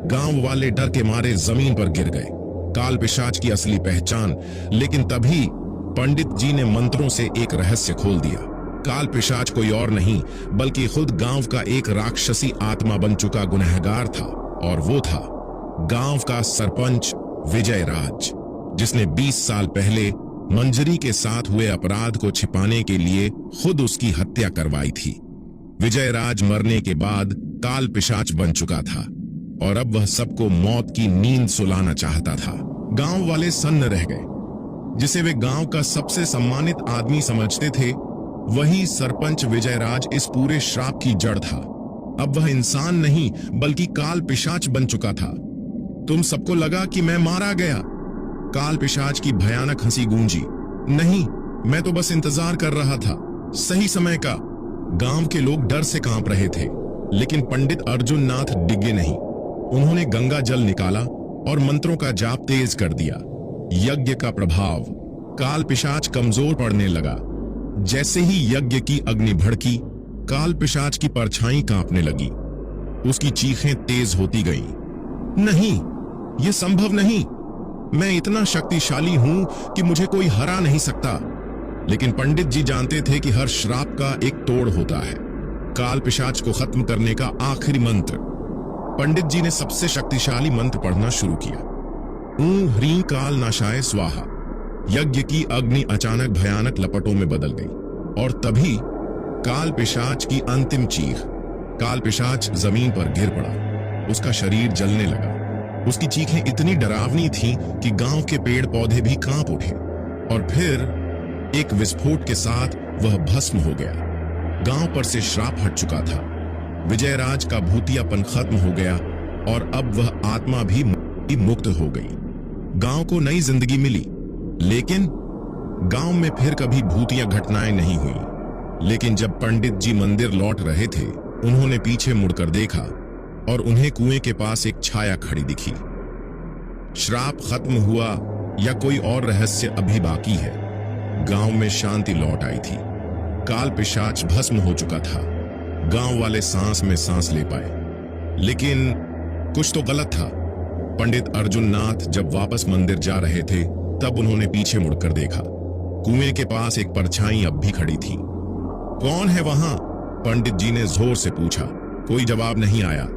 गांव वाले डर के मारे जमीन पर गिर गए। काल पिशाच की असली पहचान। लेकिन तभी पंडित जी ने मंत्रों से एक रहस्य खोल दिया। काल पिशाच कोई और नहीं, बल्कि खुद गांव का एक राक्षसी आत्मा बन चुका गुनहगार था, और वो था गांव का सरपंच विजय राज, जिसने 20 साल पहले मंजरी के साथ हुए अपराध को छिपाने के लिए खुद उसकी हत्या करवाई थी। विजय राज मरने के बाद काल पिशाच बन चुका था, और अब वह सबको मौत की नींद सुलाना चाहता था। गांव वाले सन्न रह गए। जिसे वे गांव का सबसे सम्मानित आदमी समझते थे, वही सरपंच विजय राज इस पूरे श्राप की जड़ था। अब वह इंसान नहीं, बल्कि काल पिशाच बन चुका था। तुम सबको लगा कि मैं मारा गया। काल पिशाच की भयानक हंसी गूंजी। नहीं, मैं तो बस इंतजार कर रहा था, सही समय का। गांव के लोग डर से कांप रहे थे, लेकिन पंडित अर्जुन नाथ डिगे नहीं। उन्होंने गंगा जल निकाला और मंत्रों का जाप तेज कर दिया। यज्ञ का प्रभाव। काल पिशाच कमजोर पड़ने लगा। जैसे ही यज्ञ की अग्नि भड़की, काल पिशाच की परछाई कांपने लगी। उसकी चीखें तेज होती गईं। नहीं, यह संभव नहीं। मैं इतना शक्तिशाली हूं कि मुझे कोई हरा नहीं सकता। लेकिन पंडित जी जानते थे कि हर श्राप का एक तोड़ होता है। काल पिशाच को खत्म करने का आखिरी मंत्र। पंडित जी ने सबसे शक्तिशाली मंत्र पढ़ना शुरू किया। ऊं ह्रीं काल नाशाय स्वाहा। यज्ञ की अग्नि अचानक भयानक लपटों में बदल गई, और तभी काल पिशाच की अंतिम चीख। काल पिशाच जमीन पर गिर पड़ा। उसका शरीर जलने लगा। उसकी चीखें इतनी डरावनी थीं कि गांव के पेड़ पौधे भी कांप उठे, और फिर एक विस्फोट के साथ वह भस्म हो गया। गांव पर से श्राप हट चुका था। विजयराज का भूतियापन खत्म हो गया, और अब वह आत्मा भी ही मुक्त हो गई। गांव को नई जिंदगी मिली, लेकिन गांव में फिर कभी भूतिया घटनाएं नहीं हुई। लेकिन जब पंडित जी मंदिर लौट रहे थे, उन्होंने पीछे मुड़कर देखा और उन्हें कुएं के पास एक छाया खड़ी दिखी। श्राप खत्म हुआ या कोई और रहस्य अभी बाकी है? गांव में शांति लौट आई थी। काल पिशाच भस्म हो चुका था। गांव वाले सांस में सांस ले पाए। लेकिन कुछ तो गलत था। पंडित अर्जुन नाथ जब वापस मंदिर जा रहे थे, तब उन्होंने पीछे मुड़कर देखा। कुएं के पास एक परछाई अब भी खड़ी थी। कौन है वहां? पंडित जी ने जोर से पूछा। कोई जवाब नहीं आया,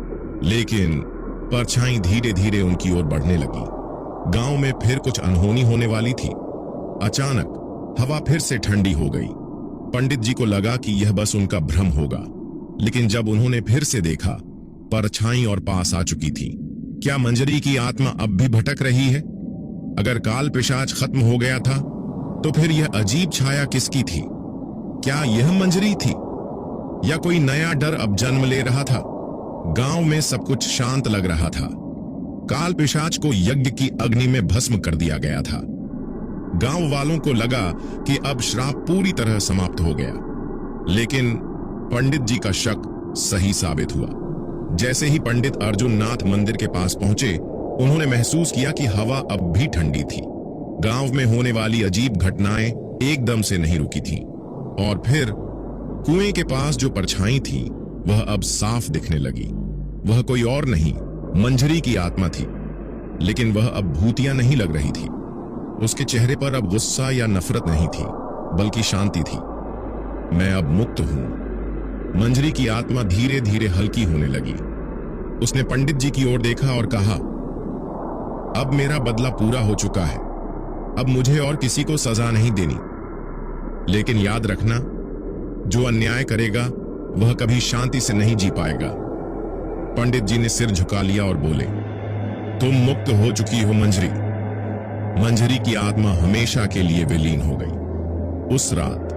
लेकिन परछाई धीरे धीरे उनकी ओर बढ़ने लगी। गांव में फिर कुछ अनहोनी होने वाली थी। अचानक हवा फिर से ठंडी हो गई। पंडित जी को लगा कि यह बस उनका भ्रम होगा, लेकिन जब उन्होंने फिर से देखा, परछाई और पास आ चुकी थी। क्या मंजरी की आत्मा अब भी भटक रही है? अगर काल पिशाच खत्म हो गया था, तो फिर यह अजीब छाया किसकी थी? क्या यह मंजरी थी या कोई नया डर अब जन्म ले रहा था? गांव में सब कुछ शांत लग रहा था। काल पिशाच को यज्ञ की अग्नि में भस्म कर दिया गया था। गांव वालों को लगा कि अब श्राप पूरी तरह समाप्त हो गया। लेकिन पंडित जी का शक सही साबित हुआ। जैसे ही पंडित अर्जुन नाथ मंदिर के पास पहुंचे, उन्होंने महसूस किया कि हवा अब भी ठंडी थी। गांव में होने वाली अजीब घटनाएं एकदम से नहीं रुकी थीं। और फिर कुएं के पास जो परछाई थी, वह अब साफ दिखने लगी। वह कोई और नहीं, मंजरी की आत्मा थी। लेकिन वह अब भूतिया नहीं लग रही थी। उसके चेहरे पर अब गुस्सा या नफरत नहीं थी, बल्कि शांति थी। मैं अब मुक्त हूं। मंजरी की आत्मा धीरे धीरे हल्की होने लगी। उसने पंडित जी की ओर देखा और कहा, अब मेरा बदला पूरा हो चुका है। अब मुझे और किसी को सजा नहीं देनी। लेकिन याद रखना, जो अन्याय करेगा वह कभी शांति से नहीं जी पाएगा। पंडित जी ने सिर झुका लिया और बोले, तुम मुक्त हो चुकी हो मंजरी। मंजरी की आत्मा हमेशा के लिए विलीन हो गई। उस रात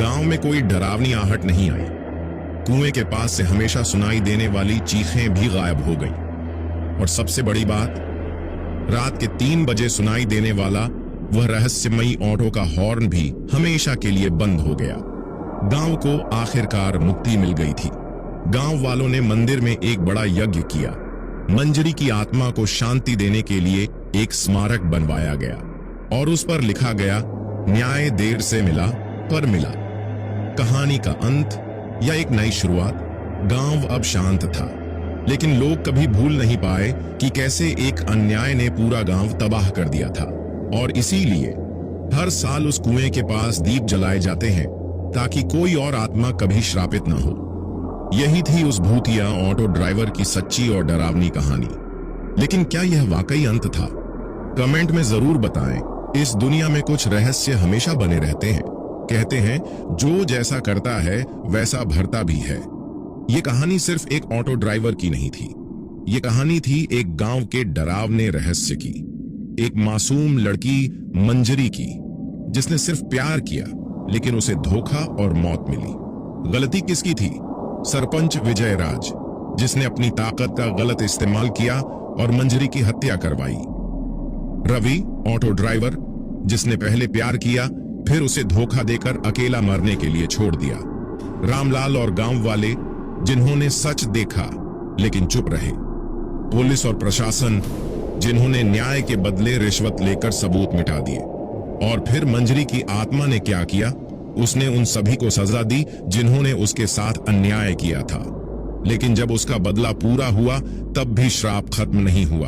गांव में कोई डरावनी आहट नहीं आई। कुएं के पास से हमेशा सुनाई देने वाली चीखें भी गायब हो गईं। और सबसे बड़ी बात, रात के 3 बजे सुनाई देने वाला वह रहस्यमयी ऑटो का हॉर्न भी हमेशा के लिए बंद हो गया। गांव को आखिरकार मुक्ति मिल गई थी। गांव वालों ने मंदिर में एक बड़ा यज्ञ किया। मंजरी की आत्मा को शांति देने के लिए एक स्मारक बनवाया गया और उस पर लिखा गया, न्याय देर से मिला पर मिला। कहानी का अंत या एक नई शुरुआत। गांव अब शांत था, लेकिन लोग कभी भूल नहीं पाए कि कैसे एक अन्याय ने पूरा गांव तबाह कर दिया था। और इसीलिए हर साल उस कुएं के पास दीप जलाए जाते हैं, ताकि कोई और आत्मा कभी श्रापित न हो। यही थी उस भूतिया ऑटो ड्राइवर की सच्ची और डरावनी कहानी। लेकिन क्या यह वाकई अंत था? कमेंट में जरूर बताएं। इस दुनिया में कुछ रहस्य हमेशा बने रहते हैं। कहते हैं, जो जैसा करता है वैसा भरता भी है। ये कहानी सिर्फ एक ऑटो ड्राइवर की नहीं थी। ये कहानी थी एक गांव के डरावने रहस्य की, एक मासूम लड़की मंजरी की, जिसने सिर्फ प्यार किया, लेकिन उसे धोखा और मौत मिली। गलती किसकी थी? सरपंच विजय राज, जिसने अपनी ताकत का गलत इस्तेमाल किया और मंजरी की हत्या करवाई। रवि, ऑटो ड्राइवर, जिसने पहले प्यार किया, फिर उसे धोखा देकर अकेला मरने के लिए छोड़ दिया। रामलाल और गांव वाले, जिन्होंने सच देखा लेकिन चुप रहे। पुलिस और प्रशासन, जिन्होंने न्याय के बदले रिश्वत लेकर सबूत मिटा दिए। और फिर मंजरी की आत्मा ने क्या किया? उसने उन सभी को सजा दी जिन्होंने उसके साथ अन्याय किया था। लेकिन जब उसका बदला पूरा हुआ, तब भी श्राप खत्म नहीं हुआ,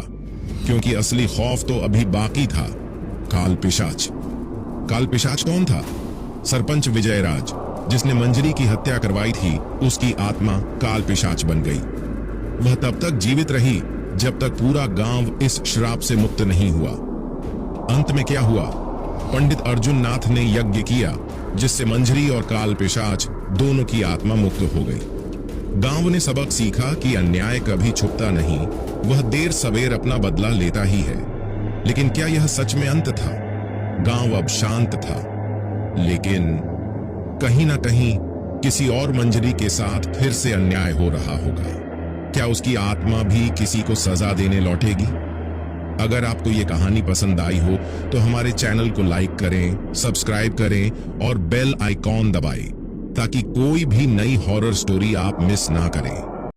क्योंकि असली खौफ तो अभी बाकी था। काल पिशाच। काल पिशाच कौन था? सरपंच विजय राज, जिसने मंजरी की हत्या करवाई थी, उसकी आत्मा काल पिशाच बन गई। वह तब तक जीवित रही जब तक पूरा गांव इस श्राप से मुक्त नहीं हुआ। अंत में क्या हुआ? पंडित अर्जुन नाथ ने यज्ञ किया, जिससे मंजरी और काल पिशाच दोनों की आत्मा मुक्त हो गई। गांव ने सबक सीखा कि अन्याय कभी छुपता नहीं, वह देर सवेर अपना बदला लेता ही है। लेकिन क्या यह सच में अंत था? गांव अब शांत था, लेकिन कहीं ना कहीं किसी और मंजरी के साथ फिर से अन्याय हो रहा होगा। क्या उसकी आत्मा भी किसी को सजा देने लौटेगी? अगर आपको ये कहानी पसंद आई हो तो हमारे चैनल को लाइक करें, सब्सक्राइब करें और बेल आइकॉन दबाएं ताकि कोई भी नई हॉरर स्टोरी आप मिस ना करें।